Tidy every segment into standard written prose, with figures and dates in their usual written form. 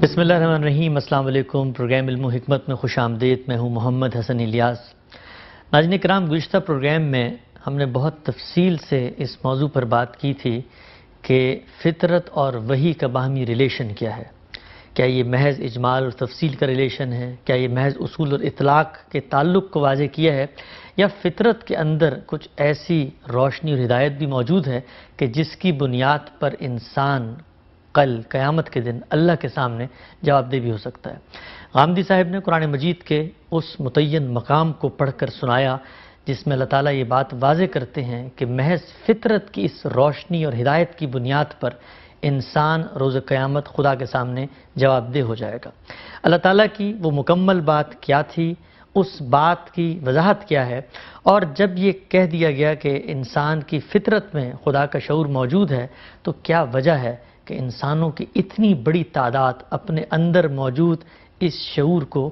بسم اللہ الرحمن الرحیم۔ السلام علیکم۔ پروگرام علم و حکمت میں خوش آمدید۔ میں ہوں محمد حسن الیاس۔ ناظرین کرام، گزشتہ پروگرام میں ہم نے بہت تفصیل سے اس موضوع پر بات کی تھی کہ فطرت اور وحی کا باہمی ریلیشن کیا ہے۔ کیا یہ محض اجمال اور تفصیل کا ریلیشن ہے؟ کیا یہ محض اصول اور اطلاق کے تعلق کو واضح کیا ہے، یا فطرت کے اندر کچھ ایسی روشنی اور ہدایت بھی موجود ہے کہ جس کی بنیاد پر انسان کل قیامت کے دن اللہ کے سامنے جواب دہ بھی ہو سکتا ہے؟ غامدی صاحب نے قرآن مجید کے اس متعین مقام کو پڑھ کر سنایا جس میں اللہ تعالیٰ یہ بات واضح کرتے ہیں کہ محض فطرت کی اس روشنی اور ہدایت کی بنیاد پر انسان روز قیامت خدا کے سامنے جواب دہ ہو جائے گا۔ اللہ تعالیٰ کی وہ مکمل بات کیا تھی، اس بات کی وضاحت کیا ہے، اور جب یہ کہہ دیا گیا کہ انسان کی فطرت میں خدا کا شعور موجود ہے تو کیا وجہ ہے کہ انسانوں کی اتنی بڑی تعداد اپنے اندر موجود اس شعور کو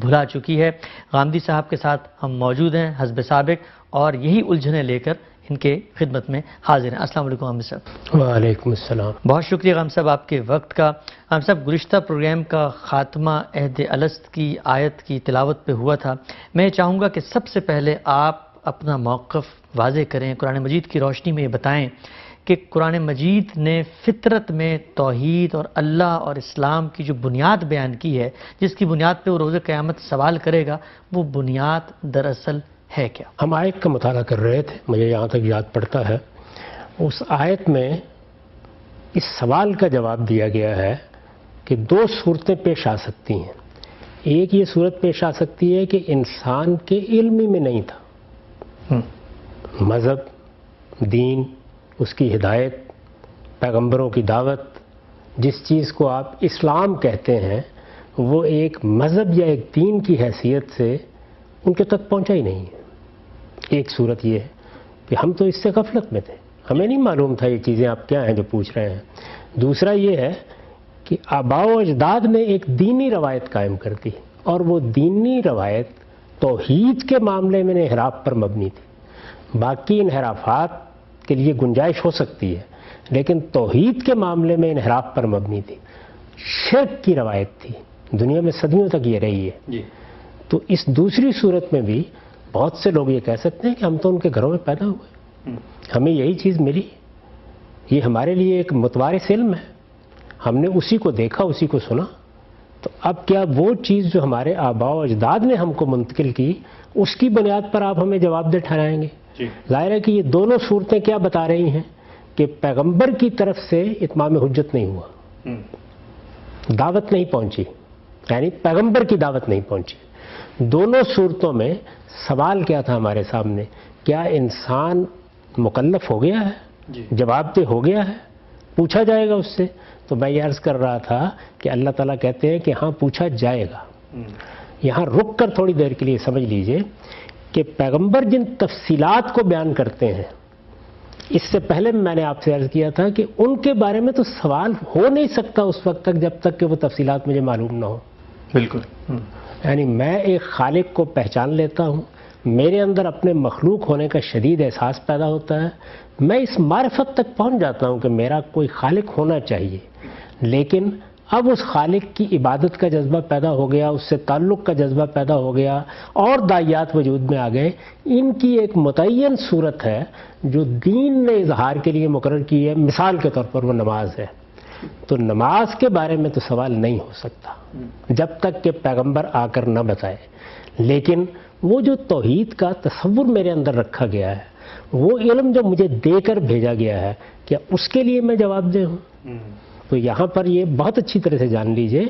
بھلا چکی ہے؟ غامدی صاحب کے ساتھ ہم موجود ہیں حسب سابق، اور یہی الجھنیں لے کر ان کے خدمت میں حاضر ہیں۔ السلام علیکم غامدی صاحب۔ وعلیکم السلام۔ بہت شکریہ غام صاحب آپ کے وقت کا۔ غام صاحب، گزشتہ پروگرام کا خاتمہ عہد الست کی آیت کی تلاوت پہ ہوا تھا۔ میں چاہوں گا کہ سب سے پہلے آپ اپنا موقف واضح کریں، قرآن مجید کی روشنی میں یہ بتائیں کہ قرآن مجید نے فطرت میں توحید اور اللہ اور اسلام کی جو بنیاد بیان کی ہے، جس کی بنیاد پہ وہ روز قیامت سوال کرے گا، وہ بنیاد دراصل ہے کیا؟ ہم آیت کا مطالعہ کر رہے تھے، مجھے یہاں تک یاد پڑتا ہے اس آیت میں اس سوال کا جواب دیا گیا ہے کہ دو صورتیں پیش آ سکتی ہیں۔ ایک یہ صورت پیش آ سکتی ہے کہ انسان کے علم میں نہیں تھا، مذہب، دین، اس کی ہدایت، پیغمبروں کی دعوت، جس چیز کو آپ اسلام کہتے ہیں وہ ایک مذہب یا ایک دین کی حیثیت سے ان کے تک پہنچا ہی نہیں ہے۔ ایک صورت یہ ہے کہ ہم تو اس سے غفلت میں تھے، ہمیں نہیں معلوم تھا یہ چیزیں آپ کیا ہیں جو پوچھ رہے ہیں۔ دوسرا یہ ہے کہ آباء و اجداد نے ایک دینی روایت قائم کر دی، اور وہ دینی روایت توحید کے معاملے میں انحراف پر مبنی تھی۔ باقی انحرافات کے لیے گنجائش ہو سکتی ہے، لیکن توحید کے معاملے میں انحراف پر مبنی تھی، شرک کی روایت تھی، دنیا میں صدیوں تک یہ رہی ہے۔ تو اس دوسری صورت میں بھی بہت سے لوگ یہ کہہ سکتے ہیں کہ ہم تو ان کے گھروں میں پیدا ہوئے، ہمیں یہی چیز ملی، یہ ہمارے لیے ایک متوارث علم ہے، ہم نے اسی کو دیکھا، اسی کو سنا۔ تو اب کیا وہ چیز جو ہمارے آباء و اجداد نے ہم کو منتقل کی، اس کی بنیاد پر آپ ہمیں جواب دہ ٹھہرائیں گے؟ ظاہر ہے کہ یہ دونوں صورتیں کیا بتا رہی ہیں کہ پیغمبر کی طرف سے اتمام حجت نہیں ہوا، دعوت نہیں پہنچی، یعنی پیغمبر کی دعوت نہیں پہنچی۔ دونوں صورتوں میں سوال کیا تھا ہمارے سامنے؟ کیا انسان مکلف ہو گیا ہے، جواب دہ ہو گیا ہے، پوچھا جائے گا اس سے؟ تو میں یہ عرض کر رہا تھا کہ اللہ تعالیٰ کہتے ہیں کہ ہاں پوچھا جائے گا۔ یہاں رک کر تھوڑی دیر کے لیے سمجھ لیجئے کہ پیغمبر جن تفصیلات کو بیان کرتے ہیں، اس سے پہلے میں نے آپ سے عرض کیا تھا کہ ان کے بارے میں تو سوال ہو نہیں سکتا اس وقت تک جب تک کہ وہ تفصیلات مجھے معلوم نہ ہو۔ بالکل۔ یعنی میں ایک خالق کو پہچان لیتا ہوں، میرے اندر اپنے مخلوق ہونے کا شدید احساس پیدا ہوتا ہے، میں اس معرفت تک پہنچ جاتا ہوں کہ میرا کوئی خالق ہونا چاہیے، لیکن اب اس خالق کی عبادت کا جذبہ پیدا ہو گیا، اس سے تعلق کا جذبہ پیدا ہو گیا، اور داعیات وجود میں آ گئے۔ ان کی ایک متعین صورت ہے جو دین نے اظہار کے لیے مقرر کی ہے، مثال کے طور پر وہ نماز ہے۔ تو نماز کے بارے میں تو سوال نہیں ہو سکتا جب تک کہ پیغمبر آ کر نہ بتائے، لیکن وہ جو توحید کا تصور میرے اندر رکھا گیا ہے، وہ علم جو مجھے دے کر بھیجا گیا ہے، کیا اس کے لیے میں جواب دہ ہوں؟ تو یہاں پر یہ بہت اچھی طرح سے جان لیجئے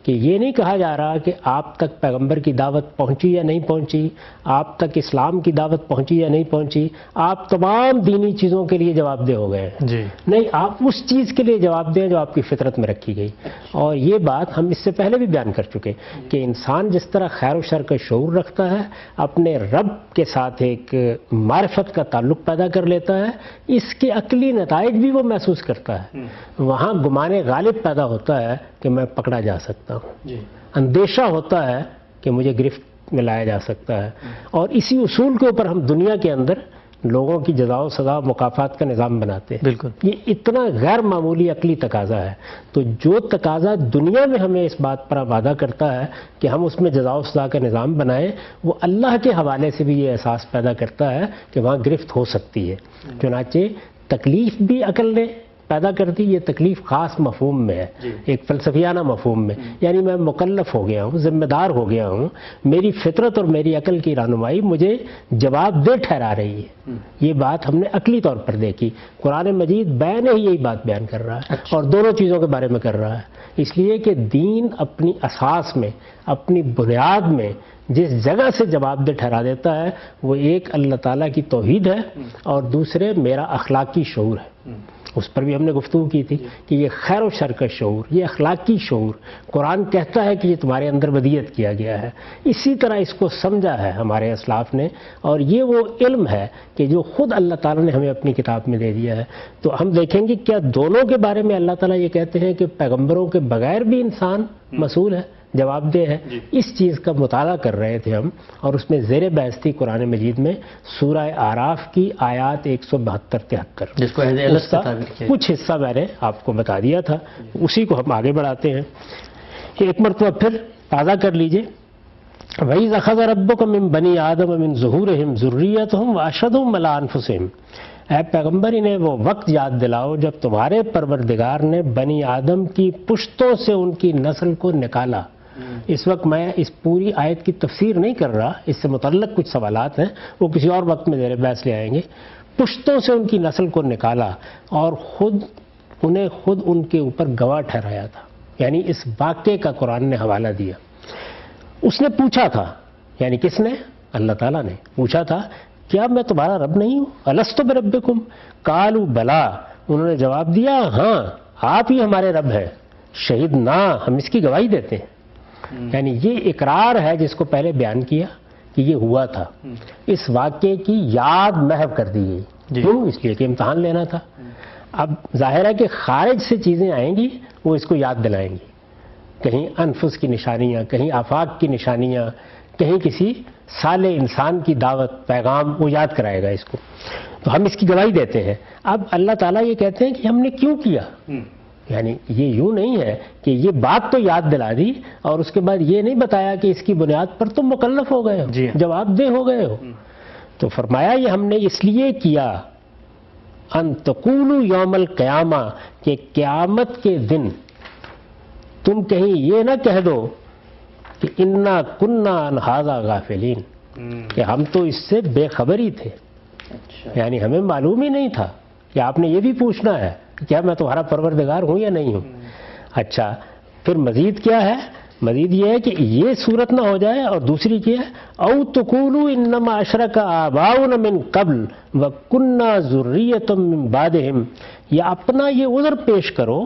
کہ یہ نہیں کہا جا رہا کہ آپ تک پیغمبر کی دعوت پہنچی یا نہیں پہنچی، آپ تک اسلام کی دعوت پہنچی یا نہیں پہنچی، آپ تمام دینی چیزوں کے لیے جواب دہ ہو گئے ہیں۔ نہیں، آپ اس چیز کے لیے جواب دیں جو آپ کی فطرت میں رکھی گئی۔ اور یہ بات ہم اس سے پہلے بھی بیان کر چکے کہ انسان جس طرح خیر و شر کا شعور رکھتا ہے، اپنے رب کے ساتھ ایک معرفت کا تعلق پیدا کر لیتا ہے، اس کے عقلی نتائج بھی وہ محسوس کرتا ہے، وہاں گمان غالب پیدا ہوتا ہے کہ میں پکڑا جا سکتا ہوں، اندیشہ ہوتا ہے کہ مجھے گرفت میں لایا جا سکتا ہے، اور اسی اصول کے اوپر ہم دنیا کے اندر لوگوں کی جزا و سزا و مکافات کا نظام بناتے ہیں. بالکل. یہ اتنا غیر معمولی عقلی تقاضا ہے. تو جو تقاضا دنیا میں ہمیں اس بات پر آمادہ کرتا ہے کہ ہم اس میں جزا و سزا کا نظام بنائیں، وہ اللہ کے حوالے سے بھی یہ احساس پیدا کرتا ہے کہ وہاں گرفت ہو سکتی ہے. چنانچہ تکلیف بھی عقل نے پیدا کرتی. یہ تکلیف خاص مفہوم میں ہے، ایک فلسفیانہ مفہوم میں. یعنی میں مکلف ہو گیا ہوں، ذمہ دار ہو گیا ہوں، میری فطرت اور میری عقل کی رہنمائی مجھے جواب دہ ٹھہرا رہی ہے. یہ بات ہم نے عقلی طور پر دیکھی. قرآن مجید بین ہی یہی بات بیان کر رہا ہے اور دونوں چیزوں کے بارے میں کر رہا ہے. اس لیے کہ دین اپنی اساس میں، اپنی بنیاد میں جس جگہ سے جواب دہ ٹھہرا دیتا ہے وہ ایک اللہ تعالیٰ کی توحید ہے اور دوسرے میرا اخلاقی شعور ہے. اس پر بھی ہم نے گفتگو کی تھی کہ یہ خیر و شر کا شعور، یہ اخلاقی شعور، قرآن کہتا ہے کہ یہ تمہارے اندر ودیت کیا گیا ہے. اسی طرح اس کو سمجھا ہے ہمارے اسلاف نے، اور یہ وہ علم ہے کہ جو خود اللہ تعالیٰ نے ہمیں اپنی کتاب میں دے دیا ہے. تو ہم دیکھیں گے کیا دونوں کے بارے میں اللہ تعالیٰ یہ کہتے ہیں کہ پیغمبروں کے بغیر بھی انسان مسئول ہے، جواب دہ ہے. اس چیز کا مطالعہ کر رہے تھے ہم، اور اس میں زیر بحث تھی قرآن مجید میں سورہ اعراف کی آیات 172-73، جس کو کچھ حصہ میں نے آپ کو بتا دیا تھا. اسی کو ہم آگے بڑھاتے ہیں. ایک مرتبہ پھر تازہ کر لیجئے. وَإِذْ أَخَذَ رَبُّكَ مِن بَنِي آدَمَ مِن ظُهُورِهِمْ ذُرِّيَّتَهُمْ وَأَشْهَدَهُمْ عَلَىٰ أَنفُسِهِمْ. اے پیغمبر انہیں وہ وقت یاد دلاؤ جب تمہارے پروردگار نے بنی آدم کی پشتوں سے ان کی نسل کو نکالا. اس وقت میں اس پوری آیت کی تفسیر نہیں کر رہا، اس سے متعلق کچھ سوالات ہیں، وہ کسی اور وقت میں زیر بحث لے آئیں گے. پشتوں سے ان کی نسل کو نکالا اور انہیں خود ان کے اوپر گواہ ٹھہرایا تھا. یعنی اس واقعے کا قرآن نے حوالہ دیا. اس نے پوچھا تھا، یعنی کس نے؟ اللہ تعالیٰ نے پوچھا تھا کیا میں تمہارا رب نہیں ہوں؟ الستو بربکم قالوا بلا. انہوں نے جواب دیا ہاں آپ ہی ہمارے رب ہیں. شہدنا، ہم اس کی گواہی دیتے ہیں. یعنی یہ اقرار ہے جس کو پہلے بیان کیا کہ یہ ہوا تھا. اس واقعے کی یاد محو کر دی گئی. کیوں؟ اس لیے کہ امتحان لینا تھا. اب ظاہر ہے کہ خارج سے چیزیں آئیں گی، وہ اس کو یاد دلائیں گی. کہیں انفس کی نشانیاں، کہیں آفاق کی نشانیاں، کہیں کسی صالح انسان کی دعوت پیغام، وہ یاد کرائے گا اس کو. تو ہم اس کی گواہی دیتے ہیں. اب اللہ تعالیٰ یہ کہتے ہیں کہ ہم نے کیوں کیا. یعنی یہ یوں نہیں ہے کہ یہ بات تو یاد دلا دی اور اس کے بعد یہ نہیں بتایا کہ اس کی بنیاد پر تم مکلف ہو گئے ہو، جواب دہ ہو گئے ہو. تو فرمایا یہ ہم نے اس لیے کیا ان تقولوا یوم القیامہ، کہ قیامت کے دن تم کہیں یہ نہ کہہ دو کہ انا کننا عن ھذا غافلین، کہ ہم تو اس سے بے خبر ہی تھے. یعنی ہمیں معلوم ہی نہیں تھا کہ آپ نے یہ بھی پوچھنا ہے کہ کیا میں تمہارا پروردگار ہوں یا نہیں ہوں. اچھا پھر مزید کیا ہے؟ مزید یہ ہے کہ یہ صورت نہ ہو جائے، اور دوسری کیا ہے او تقولوا انما اشرک آباؤنا من قبل وکنا ذریۃ من بعدہم، یا اپنا یہ عذر پیش کرو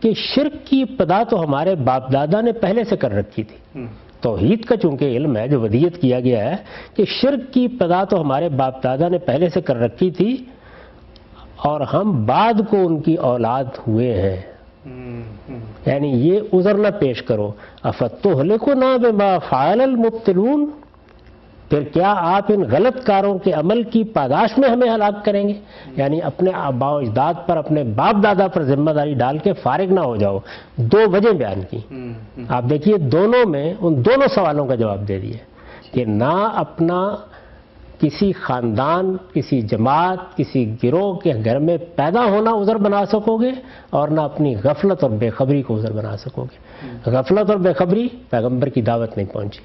کہ شرک کی ابتدا تو ہمارے باپ دادا نے پہلے سے کر رکھی تھی. توحید کا چونکہ علم ہے جو ودیت کیا گیا ہے کہ شرک کی ابتدا تو ہمارے باپ دادا نے پہلے سے کر رکھی تھی اور ہم بعد کو ان کی اولاد ہوئے ہیں. یعنی یہ عذر نہ پیش کرو. افتہلکنا بما فعل المبطلون، پھر کیا آپ ان غلط کاروں کے عمل کی پاداش میں ہمیں ہلاک کریں گے. یعنی اپنے آباء و اجداد پر، اپنے باپ دادا پر ذمہ داری ڈال کے فارغ نہ ہو جاؤ. دو وجہ بیان کی. آپ دیکھیے دونوں میں ان دونوں سوالوں کا جواب دے دیا کہ نہ اپنا کسی خاندان، کسی جماعت، کسی گروہ کے گھر میں پیدا ہونا عذر بنا سکو گے، اور نہ اپنی غفلت اور بے خبری کو عذر بنا سکو گے. غفلت اور بے خبری، پیغمبر کی دعوت نہیں پہنچی.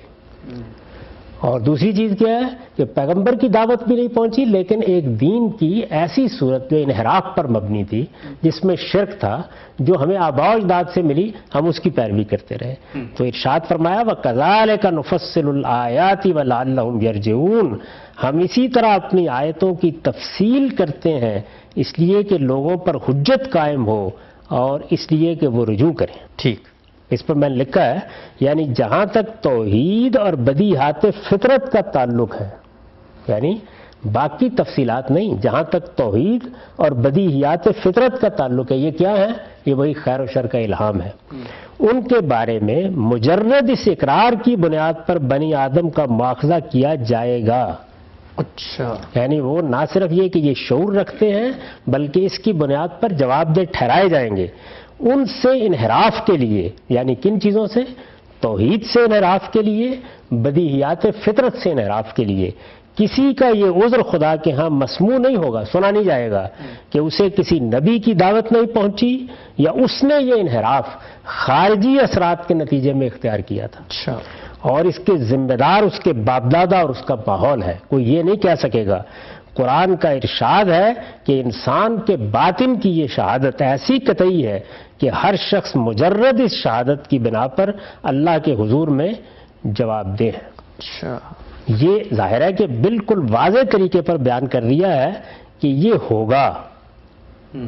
اور دوسری چیز کیا ہے کہ پیغمبر کی دعوت بھی نہیں پہنچی، لیکن ایک دین کی ایسی صورت جو انحراف پر مبنی تھی، جس میں شرک تھا، جو ہمیں آباء و اجداد سے ملی، ہم اس کی پیروی کرتے رہے. تو ارشاد فرمایا وَكَذَلِكَ نُفَصِّلُ الْآيَاتِ وَلَعَلَّهُمْ يَرْجِعُونَ، ہم اسی طرح اپنی آیتوں کی تفصیل کرتے ہیں اس لیے کہ لوگوں پر حجت قائم ہو اور اس لیے کہ وہ رجوع کریں. ٹھیک، اس پر میں نے لکھا ہے یعنی جہاں تک توحید اور بدیہات فطرت کا تعلق ہے، یعنی باقی تفصیلات نہیں، جہاں تک توحید اور بدیہات فطرت کا تعلق ہے، یہ کیا ہے؟ یہ وہی خیر و شر کا الہام ہے. ان کے بارے میں مجرد اس اقرار کی بنیاد پر بنی آدم کا مواخذہ کیا جائے گا. اچھا، یعنی وہ نہ صرف یہ کہ یہ شعور رکھتے ہیں بلکہ اس کی بنیاد پر جواب دہ ٹھہرائے جائیں گے. ان سے انحراف کے لیے، یعنی کن چیزوں سے؟ توحید سے انحراف کے لیے، بدیہیات فطرت سے انحراف کے لیے. کسی کا یہ عذر خدا کے ہاں مسموع نہیں ہوگا، سنا نہیں جائے گا کہ اسے کسی نبی کی دعوت نہیں پہنچی یا اس نے یہ انحراف خارجی اثرات کے نتیجے میں اختیار کیا تھا. اچھا، اور اس کے ذمہ دار اس کے باپ دادا اور اس کا ماحول ہے. کوئی یہ نہیں کہہ سکے گا. قرآن کا ارشاد ہے کہ انسان کے باطن کی یہ شہادت ایسی قطعی ہے کہ ہر شخص مجرد اس شہادت کی بنا پر اللہ کے حضور میں جواب دہ ہے. اچھا، یہ ظاہر ہے کہ بالکل واضح طریقے پر بیان کر دیا ہے کہ یہ ہوگا،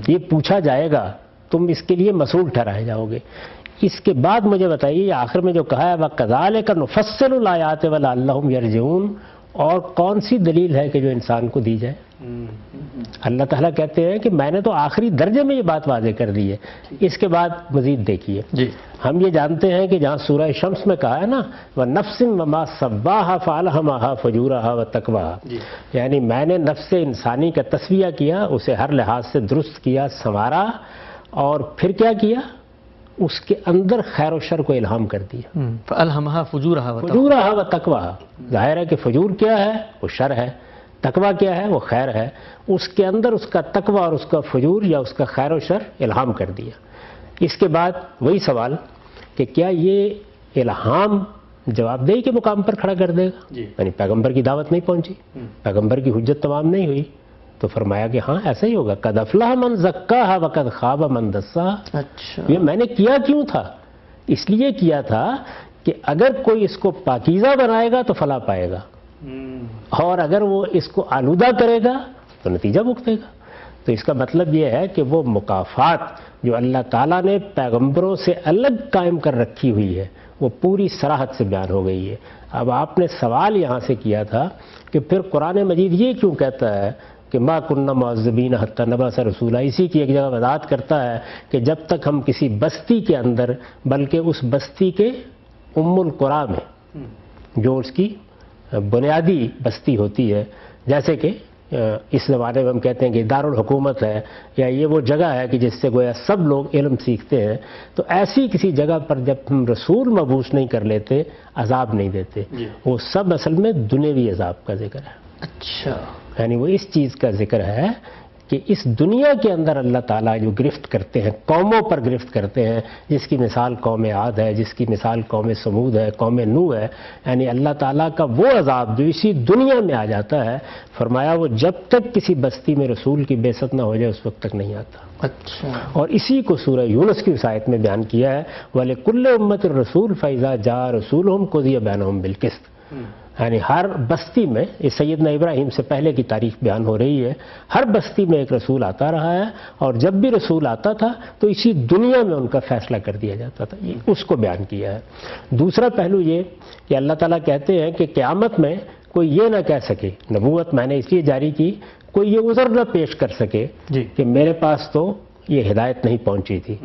یہ پوچھا جائے گا، تم اس کے لیے مسئول ٹھہرائے جاؤ گے. اس کے بعد مجھے بتائیے یہ آخر میں جو کہا ہے وَكَذَلِكَ نُفَصِّلُ الْآيَاتِ وَلَعَلَّهُمْ يَرْجِعُونَ، اور کون سی دلیل ہے کہ جو انسان کو دی جائے؟ اللہ تعالیٰ کہتے ہیں کہ میں نے تو آخری درجے میں یہ بات واضح کر دی ہے. اس کے بعد مزید دیکھیے. جی، ہم یہ جانتے ہیں کہ جہاں سورہ شمس میں کہا ہے نا وَنَفْسٍ وَمَا سَوَّاهَا فَأَلْهَمَهَا فُجُورَهَا وَتَقْوَاهَا، یعنی میں نے نفس انسانی کا تسویہ کیا، اسے ہر لحاظ سے درست کیا، سنوارا، اور پھر کیا کیا؟ اس کے اندر خیر و شر کو الہام کر دیا. فَأَلْهَمَهَا فُجُورَهَا فجورہا و تقویٰ، ظاہر ہے کہ فجور کیا ہے؟ وہ شر ہے. تقویٰ کیا ہے؟ وہ خیر ہے. اس کے اندر اس کا تقویٰ اور اس کا فجور یا اس کا خیر و شر الہام کر دیا. اس کے بعد وہی سوال کہ کیا یہ الہام جواب دہی کے مقام پر کھڑا کر دے گا؟ یعنی پیغمبر کی دعوت نہیں پہنچی، پیغمبر کی حجت تمام نہیں ہوئی، تو فرمایا کہ ہاں ایسا ہی ہوگا. قد افلح من زکاہا وقد خاب من دساہا. اچھا، یہ میں نے کیا کیوں تھا؟ اس لیے کیا تھا کہ اگر کوئی اس کو پاکیزہ بنائے گا تو فلاح پائے گا، اور اگر وہ اس کو آلودہ کرے گا تو نتیجہ بھگتے گا. تو اس کا مطلب یہ ہے کہ وہ مکافات جو اللہ تعالیٰ نے پیغمبروں سے الگ قائم کر رکھی ہوئی ہے وہ پوری صراحت سے بیان ہو گئی ہے. اب آپ نے سوال یہاں سے کیا تھا کہ پھر قرآن مجید یہ کیوں کہتا ہے کہ ما کننا معذبین حتی نبعث رسولا؟ اسی کی ایک جگہ وضاحت کرتا ہے کہ جب تک ہم کسی بستی کے اندر، بلکہ اس بستی کے ام القریٰ میں، جو اس کی بنیادی بستی ہوتی ہے، جیسے کہ اس زمانے میں ہم کہتے ہیں کہ دارالحکومت ہے یا یہ وہ جگہ ہے کہ جس سے گویا سب لوگ علم سیکھتے ہیں، تو ایسی کسی جگہ پر جب ہم رسول مبعوث نہیں کر لیتے، عذاب نہیں دیتے. وہ سب اصل میں دنیوی عذاب کا ذکر ہے. اچھا، یعنی وہ اس چیز کا ذکر ہے کہ اس دنیا کے اندر اللہ تعالیٰ جو گرفت کرتے ہیں، قوموں پر گرفت کرتے ہیں، جس کی مثال قوم عاد ہے، جس کی مثال قوم سمود ہے، قوم نوح ہے، یعنی اللہ تعالیٰ کا وہ عذاب جو اسی دنیا میں آ جاتا ہے، فرمایا وہ جب تک کسی بستی میں رسول کی بعثت نہ ہو جائے اس وقت تک نہیں آتا. اچھا، اور اسی کو سورہ یونس کی آیت میں بیان کیا ہے وَلِكُلِّ أُمَّةٍ رَسُولٌ فَإِذَا جَاءَ رَسُولُهُمْ قُضِيَ بَيْنَهُمْ بِالْقِسْطِ. یعنی ہر بستی میں، یہ سیدنا ابراہیم سے پہلے کی تاریخ بیان ہو رہی ہے، ہر بستی میں ایک رسول آتا رہا ہے، اور جب بھی رسول آتا تھا تو اسی دنیا میں ان کا فیصلہ کر دیا جاتا تھا. یہ اس کو بیان کیا ہے. دوسرا پہلو یہ کہ اللہ تعالیٰ کہتے ہیں کہ قیامت میں کوئی یہ نہ کہہ سکے، نبوت میں نے اس لیے جاری کی، کوئی یہ عذر نہ پیش کر سکے کہ میرے پاس تو یہ ہدایت نہیں پہنچی تھی.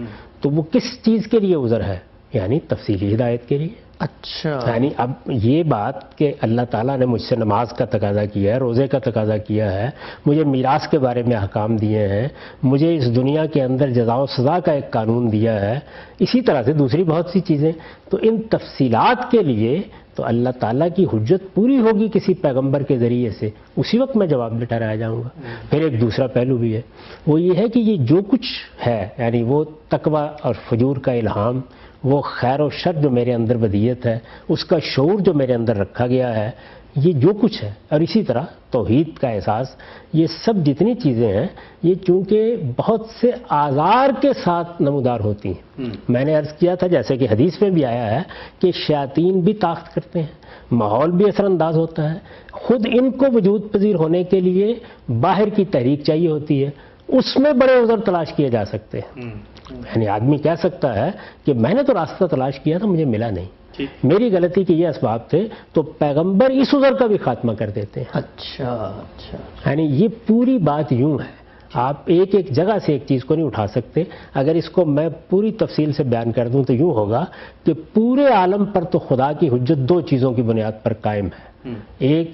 تو وہ کس چیز کے لیے عذر ہے؟ یعنی تفصیلی ہدایت کے لیے. اچھا، یعنی اب یہ بات کہ اللہ تعالیٰ نے مجھ سے نماز کا تقاضا کیا ہے، روزے کا تقاضا کیا ہے، مجھے میراث کے بارے میں احکام دیے ہیں، مجھے اس دنیا کے اندر جزا و سزا کا ایک قانون دیا ہے، اسی طرح سے دوسری بہت سی چیزیں. تو ان تفصیلات کے لیے تو اللہ تعالیٰ کی حجت پوری ہوگی کسی پیغمبر کے ذریعے سے، اسی وقت میں جواب میں ٹھہرایا جاؤں گا. پھر ایک دوسرا پہلو بھی ہے، وہ یہ ہے کہ یہ جو کچھ ہے، یعنی وہ تقویٰ اور فجور کا الہام، وہ خیر و شر جو میرے اندر بدیت ہے، اس کا شعور جو میرے اندر رکھا گیا ہے، یہ جو کچھ ہے، اور اسی طرح توحید کا احساس، یہ سب جتنی چیزیں ہیں یہ چونکہ بہت سے آزار کے ساتھ نمودار ہوتی ہیں. میں نے عرض کیا تھا جیسے کہ حدیث میں بھی آیا ہے کہ شیاطین بھی طاقت کرتے ہیں، ماحول بھی اثر انداز ہوتا ہے، خود ان کو وجود پذیر ہونے کے لیے باہر کی تحریک چاہیے ہوتی ہے، اس میں بڑے عذر تلاش کیے جا سکتے ہیں. یعنی آدمی کہہ سکتا ہے کہ میں نے تو راستہ تلاش کیا تھا، مجھے ملا نہیں، میری غلطی کے یہ اسباب تھے، تو پیغمبر اس عذر کا بھی خاتمہ کر دیتے ہیں. اچھا، اچھا، یعنی یہ پوری بات یوں ہے، آپ ایک ایک جگہ سے ایک چیز کو نہیں اٹھا سکتے. اگر اس کو میں پوری تفصیل سے بیان کر دوں تو یوں ہوگا کہ پورے عالم پر تو خدا کی حجت دو چیزوں کی بنیاد پر قائم ہے، ایک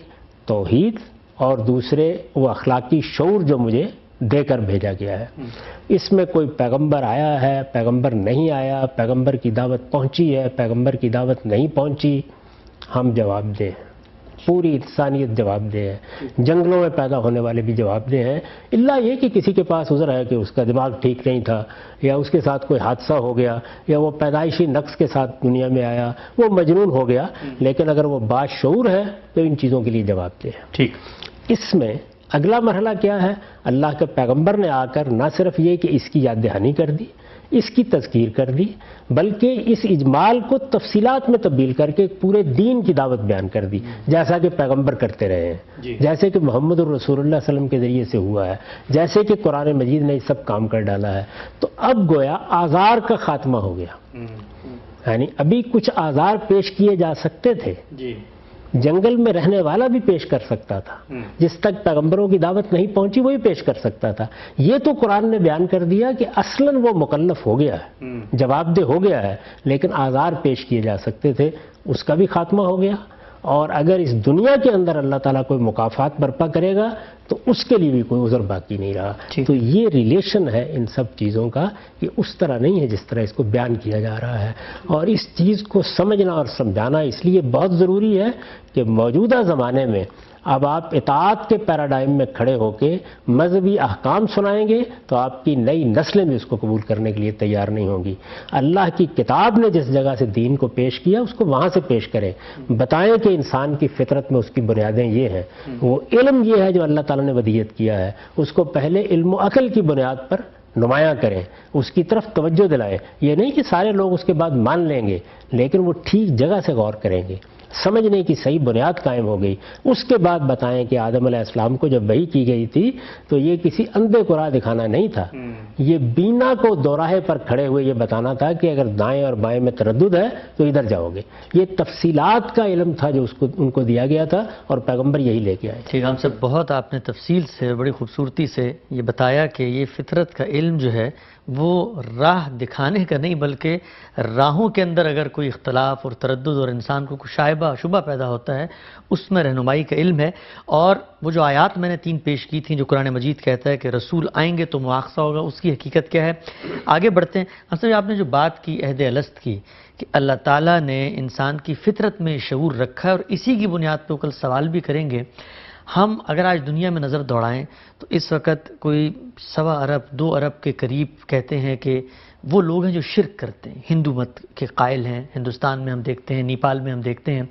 توحید اور دوسرے وہ اخلاقی شعور جو مجھے دے کر بھیجا گیا ہے۔ اس میں کوئی پیغمبر آیا ہے، پیغمبر نہیں آیا، پیغمبر کی دعوت پہنچی ہے، پیغمبر کی دعوت نہیں پہنچی، ہم جواب دیں، پوری انسانیت جواب دہ ہے، جنگلوں میں پیدا ہونے والے بھی جواب دہ ہیں، الا یہ کہ کسی کے پاس عذر ہے کہ اس کا دماغ ٹھیک نہیں تھا، یا اس کے ساتھ کوئی حادثہ ہو گیا، یا وہ پیدائشی نقص کے ساتھ دنیا میں آیا، وہ مجنون ہو گیا، لیکن اگر وہ باشعور ہے تو ان چیزوں کے لیے جواب دہ ہے۔ ٹھیک، اس میں اگلا مرحلہ کیا ہے؟ اللہ کے پیغمبر نے آ کر نہ صرف یہ کہ اس کی یاد دہانی کر دی، اس کی تذکیر کر دی، بلکہ اس اجمال کو تفصیلات میں تبدیل کر کے پورے دین کی دعوت بیان کر دی، جیسا کہ پیغمبر کرتے رہے ہیں، جیسے کہ محمد الرسول اللہ صلی اللہ علیہ وسلم کے ذریعے سے ہوا ہے، جیسے کہ قرآن مجید نے یہ سب کام کر ڈالا ہے۔ تو اب گویا آزار کا خاتمہ ہو گیا، یعنی ابھی کچھ آزار پیش کیے جا سکتے تھے، جنگل میں رہنے والا بھی پیش کر سکتا تھا، جس تک پیغمبروں کی دعوت نہیں پہنچی وہی پیش کر سکتا تھا۔ یہ تو قرآن نے بیان کر دیا کہ اصلاً وہ مکلف ہو گیا ہے، جواب دہ ہو گیا ہے، لیکن آزار پیش کیے جا سکتے تھے، اس کا بھی خاتمہ ہو گیا۔ اور اگر اس دنیا کے اندر اللہ تعالیٰ کوئی مکافات برپا کرے گا تو اس کے لیے بھی کوئی عذر باقی نہیں رہا۔ تو یہ ریلیشن ہے ان سب چیزوں کا، کہ اس طرح نہیں ہے جس طرح اس کو بیان کیا جا رہا ہے، اور اس چیز کو سمجھنا اور سمجھانا اس لیے بہت ضروری ہے کہ موجودہ زمانے میں اب آپ اطاعت کے پیراڈائم میں کھڑے ہو کے مذہبی احکام سنائیں گے تو آپ کی نئی نسلیں بھی اس کو قبول کرنے کے لیے تیار نہیں ہوں گی۔ اللہ کی کتاب نے جس جگہ سے دین کو پیش کیا اس کو وہاں سے پیش کریں، بتائیں کہ انسان کی فطرت میں اس کی بنیادیں یہ ہیں، وہ علم یہ ہے جو اللہ تعالیٰ نے ودیت کیا ہے، اس کو پہلے علم و عقل کی بنیاد پر نمایاں کریں، اس کی طرف توجہ دلائیں۔ یہ نہیں کہ سارے لوگ اس کے بعد مان لیں گے، لیکن وہ ٹھیک جگہ سے غور کریں گے، سمجھنے کی صحیح بنیاد قائم ہو گئی۔ اس کے بعد بتائیں کہ آدم علیہ السلام کو جب وحی کی گئی تھی تو یہ کسی اندھے کو راہ دکھانا نہیں تھا، یہ بینا کو دوراہے پر کھڑے ہوئے یہ بتانا تھا کہ اگر دائیں اور بائیں میں تردد ہے تو ادھر جاؤ گے۔ یہ تفصیلات کا علم تھا جو ان کو دیا گیا تھا، اور پیغمبر یہی لے کے آئے۔ ٹھیک، ہم سب بہت آپ نے تفصیل سے بڑی خوبصورتی سے یہ بتایا کہ یہ فطرت کا علم جو ہے وہ راہ دکھانے کا نہیں، بلکہ راہوں کے اندر اگر کوئی اختلاف اور تردد اور انسان کو کوئی شبہ پیدا ہوتا ہے اس میں رہنمائی کا علم ہے۔ اور وہ جو آیات میں نے 3 پیش کی تھیں جو قرآن مجید کہتا ہے کہ رسول آئیں گے تو مواخذہ ہوگا، اس کی حقیقت کیا ہے؟ آگے بڑھتے ہیں۔ اصل آپ نے جو بات کی عہد الست کی کہ اللہ تعالیٰ نے انسان کی فطرت میں شعور رکھا ہے، اور اسی کی بنیاد پہ کل سوال بھی کریں گے۔ ہم اگر آج دنیا میں نظر دوڑائیں تو اس وقت کوئی 1.25 ارب 2 ارب کے قریب کہتے ہیں کہ وہ لوگ ہیں جو شرک کرتے ہیں، ہندو مت کے قائل ہیں۔ ہندوستان میں ہم دیکھتے ہیں، نیپال میں ہم دیکھتے ہیں،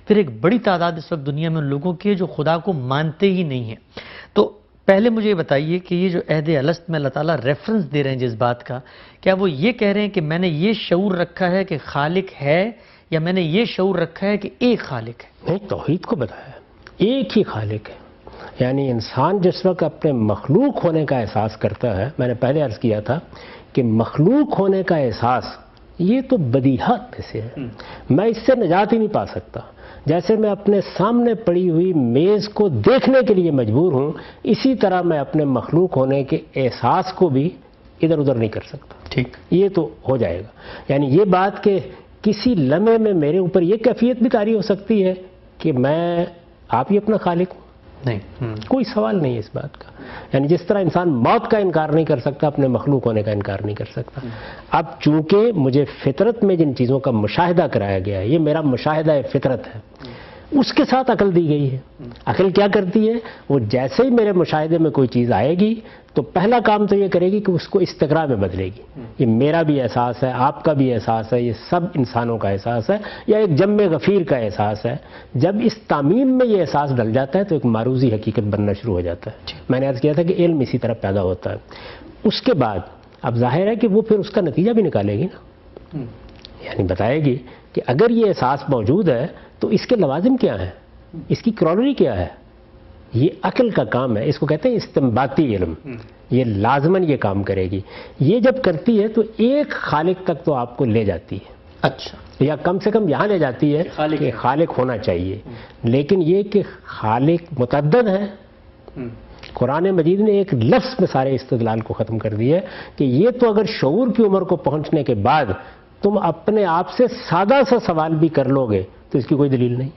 پھر ایک بڑی تعداد اس وقت دنیا میں ان لوگوں کی ہے جو خدا کو مانتے ہی نہیں ہیں۔ تو پہلے مجھے یہ بتائیے کہ یہ جو عہد الست میں اللہ تعالیٰ ریفرنس دے رہے ہیں جس بات کا، کیا وہ یہ کہہ رہے ہیں کہ میں نے یہ شعور رکھا ہے کہ خالق ہے، یا میں نے یہ شعور رکھا ہے کہ ایک خالق ہے؟ نہیں، توحید کو بتایا ایک ہی خالق ہے۔ یعنی انسان جس وقت اپنے مخلوق ہونے کا احساس کرتا ہے، میں نے پہلے عرض کیا تھا کہ مخلوق ہونے کا احساس یہ تو بدیہات میں سے ہے، میں اس سے نجات ہی نہیں پا سکتا۔ جیسے میں اپنے سامنے پڑی ہوئی میز کو دیکھنے کے لیے مجبور ہوں، اسی طرح میں اپنے مخلوق ہونے کے احساس کو بھی ادھر ادھر نہیں کر سکتا۔ ٹھیک، یہ تو ہو جائے گا۔ یعنی یہ بات کہ کسی لمحے میں میرے اوپر یہ کیفیت بھی طاری ہو سکتی ہے کہ میں آپ ہی اپنا خالق ہوں، نہیں، کوئی سوال نہیں ہے اس بات کا۔ یعنی جس طرح انسان موت کا انکار نہیں کر سکتا، اپنے مخلوق ہونے کا انکار نہیں کر سکتا۔ اب چونکہ مجھے فطرت میں جن چیزوں کا مشاہدہ کرایا گیا ہے، یہ میرا مشاہدہ فطرت ہے، اس کے ساتھ عقل دی گئی ہے۔ عقل کیا کرتی ہے؟ وہ جیسے ہی میرے مشاہدے میں کوئی چیز آئے گی تو پہلا کام تو یہ کرے گی کہ اس کو استقراء میں بدلے گی۔ یہ میرا بھی احساس ہے، آپ کا بھی احساس ہے، یہ سب انسانوں کا احساس ہے، یا ایک جم غفیر کا احساس ہے۔ جب اس تعمیم میں یہ احساس ڈل جاتا ہے تو ایک معروضی حقیقت بننا شروع ہو جاتا ہے۔ میں نے عرض کیا تھا کہ علم اسی طرح پیدا ہوتا ہے۔ اس کے بعد اب ظاہر ہے کہ وہ پھر اس کا نتیجہ بھی نکالے گی نا، یعنی بتائے گی کہ اگر یہ احساس موجود ہے تو اس کے لوازم کیا ہیں، اس کی کرولری کیا ہے۔ یہ عقل کا کام ہے، اس کو کہتے ہیں استنباطی علم، یہ لازماً یہ کام کرے گی۔ یہ جب کرتی ہے تو ایک خالق تک تو آپ کو لے جاتی ہے، اچھا، یا کم سے کم یہاں لے جاتی ہے کہ خالق ہونا چاہیے، لیکن یہ کہ خالق متعدد ہے۔ قرآن مجید نے ایک لفظ میں سارے استدلال کو ختم کر دیا ہے کہ یہ تو اگر شعور کی عمر کو پہنچنے کے بعد تم اپنے آپ سے سادہ سا سوال بھی کر لو گے تو اس کی کوئی دلیل نہیں۔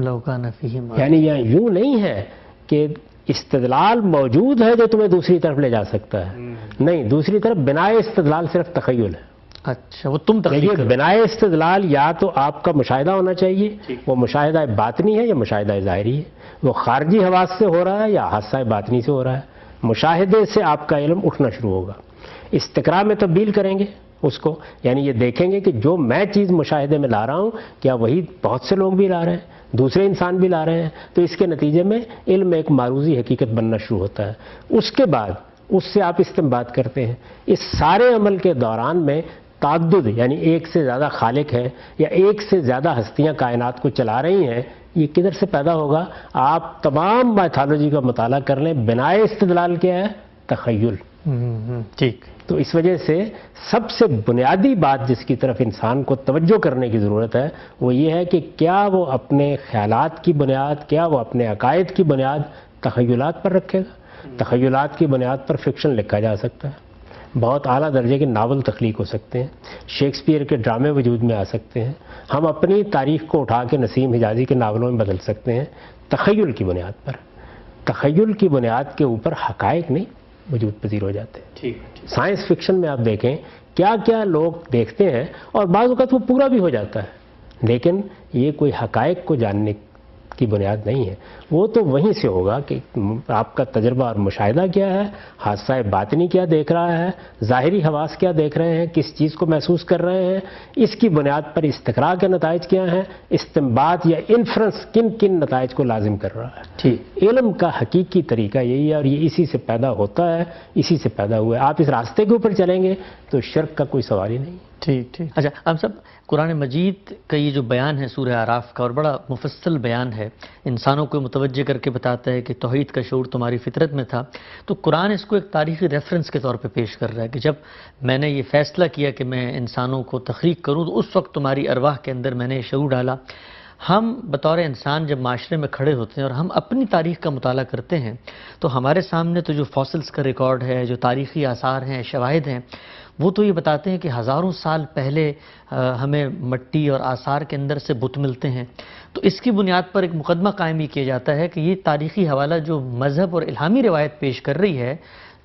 لو کان فیہما، یعنی یہاں یوں نہیں ہے کہ استدلال موجود ہے جو تمہیں دوسری طرف لے جا سکتا ہے. نہیں، دوسری طرف بنا استدلال صرف تخیل ہے. اچھا، وہ تم تخلیق دیکھیے، بنا استدلال یا تو آپ کا مشاہدہ ہونا چاہیے، وہ مشاہدہ باطنی ہے یا مشاہدہ ظاہری ہے، وہ خارجی حواس سے ہو رہا ہے یا حادثہ باطنی سے ہو رہا ہے. مشاہدے سے آپ کا علم اٹھنا شروع ہوگا. استقراء میں تبدیل کریں گے اس کو، یعنی یہ دیکھیں گے کہ جو میں چیز مشاہدے میں لا رہا ہوں کیا وہی بہت سے لوگ بھی لا رہے ہیں، دوسرے انسان بھی لا رہے ہیں. تو اس کے نتیجے میں علم ایک معروضی حقیقت بننا شروع ہوتا ہے. اس کے بعد اس سے آپ استنباط کرتے ہیں. اس سارے عمل کے دوران میں تعدد، یعنی ایک سے زیادہ خالق ہے یا ایک سے زیادہ ہستیاں کائنات کو چلا رہی ہیں، یہ کدھر سے پیدا ہوگا؟ آپ تمام مائتھالوجی کا مطالعہ کر لیں، بنا استدلال کیا ہے؟ تخیل. ٹھیک. تو اس وجہ سے سب سے بنیادی بات جس کی طرف انسان کو توجہ کرنے کی ضرورت ہے وہ یہ ہے کہ کیا وہ اپنے خیالات کی بنیاد، کیا وہ اپنے عقائد کی بنیاد تخیلات پر رکھے گا. تخیلات کی بنیاد پر فکشن لکھا جا سکتا ہے، بہت اعلیٰ درجے کے ناول تخلیق ہو سکتے ہیں، شیکسپیئر کے ڈرامے وجود میں آ سکتے ہیں، ہم اپنی تاریخ کو اٹھا کے نسیم حجازی کے ناولوں میں بدل سکتے ہیں تخیل کی بنیاد پر. تخیل کی بنیاد کے اوپر حقائق نہیں وجود پذیر ہو جاتے ہیں. سائنس فکشن میں آپ دیکھیں کیا کیا لوگ دیکھتے ہیں اور بعض اوقات وہ پورا بھی ہو جاتا ہے، لیکن یہ کوئی حقائق کو جاننے کی بنیاد نہیں ہے. وہ تو وہیں سے ہوگا کہ آپ کا تجربہ اور مشاہدہ کیا ہے، حادثہ باطنی کیا دیکھ رہا ہے، ظاہری حواس کیا دیکھ رہے ہیں، کس چیز کو محسوس کر رہے ہیں، اس کی بنیاد پر استقراء کے نتائج کیا ہیں، استنباط یا انفرنس کن کن نتائج کو لازم کر رہا ہے. علم کا حقیقی طریقہ یہی ہے اور یہ اسی سے پیدا ہوتا ہے، اسی سے پیدا ہوا ہے. آپ اس راستے کے اوپر چلیں گے تو شرک کا کوئی سوال ہی نہیں. ٹھیک. اچھا، ہم سب قرآن مجید کا یہ جو بیان ہے سورہ اعراف کا، اور بڑا مفصل بیان ہے، انسانوں کو متوجہ کر کے بتاتا ہے کہ توحید کا شعور تمہاری فطرت میں تھا. تو قرآن اس کو ایک تاریخی ریفرنس کے طور پہ پیش کر رہا ہے کہ جب میں نے یہ فیصلہ کیا کہ میں انسانوں کو تخلیق کروں تو اس وقت تمہاری ارواح کے اندر میں نے یہ شعور ڈالا. ہم بطور انسان جب معاشرے میں کھڑے ہوتے ہیں اور ہم اپنی تاریخ کا مطالعہ کرتے ہیں تو ہمارے سامنے تو جو فاسلز کا ریکارڈ ہے، جو تاریخی آثار ہیں، شواہد ہیں، وہ تو یہ بتاتے ہیں کہ ہزاروں سال پہلے ہمیں مٹی اور آثار کے اندر سے بت ملتے ہیں. تو اس کی بنیاد پر ایک مقدمہ قائم یہ کیا جاتا ہے کہ یہ تاریخی حوالہ جو مذہب اور الہامی روایت پیش کر رہی ہے،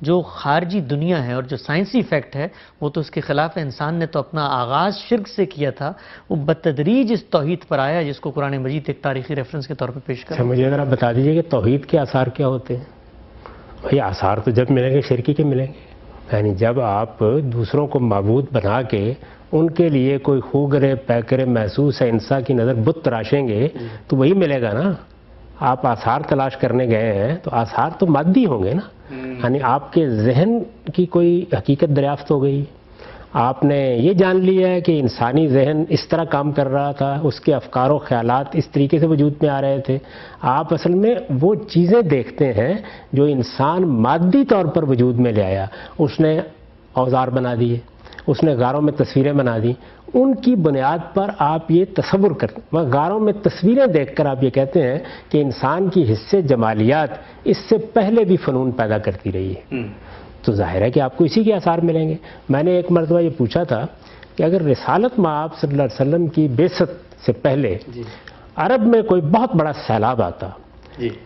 جو خارجی دنیا ہے اور جو سائنسی فیکٹ ہے، وہ تو اس کے خلاف ہے. انسان نے تو اپنا آغاز شرک سے کیا تھا، وہ بتدریج اس توحید پر آیا جس کو قرآن مجید ایک تاریخی ریفرنس کے طور پر پیش کر رہا ہے. مجھے اگر آپ بتا دیجئے کہ توحید کے آثار کیا ہوتے ہیں. بھائی آثار تو جب ملیں گے شرکی کے ملیں گے، یعنی جب آپ دوسروں کو معبود بنا کے ان کے لیے کوئی خوگرے پیکرے محسوس ہے انسان کی نظر بت تراشیں گے تو وہی ملے گا نا. آپ آثار تلاش کرنے گئے ہیں تو آثار تو مادی ہوں گے نا، یعنی آپ کے ذہن کی کوئی حقیقت دریافت ہو گئی، آپ نے یہ جان لیا ہے کہ انسانی ذہن اس طرح کام کر رہا تھا، اس کے افکار و خیالات اس طریقے سے وجود میں آ رہے تھے. آپ اصل میں وہ چیزیں دیکھتے ہیں جو انسان مادی طور پر وجود میں لے آیا. اس نے اوزار بنا دیے، اس نے غاروں میں تصویریں بنا دی، ان کی بنیاد پر آپ یہ تصور کرتے ہیں. غاروں میں تصویریں دیکھ کر آپ یہ کہتے ہیں کہ انسان کی حصے جمالیات اس سے پہلے بھی فنون پیدا کرتی رہی ہے. تو ظاہر ہے کہ آپ کو اسی کے آثار ملیں گے. میں نے ایک مرتبہ یہ پوچھا تھا کہ اگر رسالت مآب صلی اللہ علیہ وسلم کی بعثت سے پہلے عرب میں کوئی بہت بڑا سیلاب آتا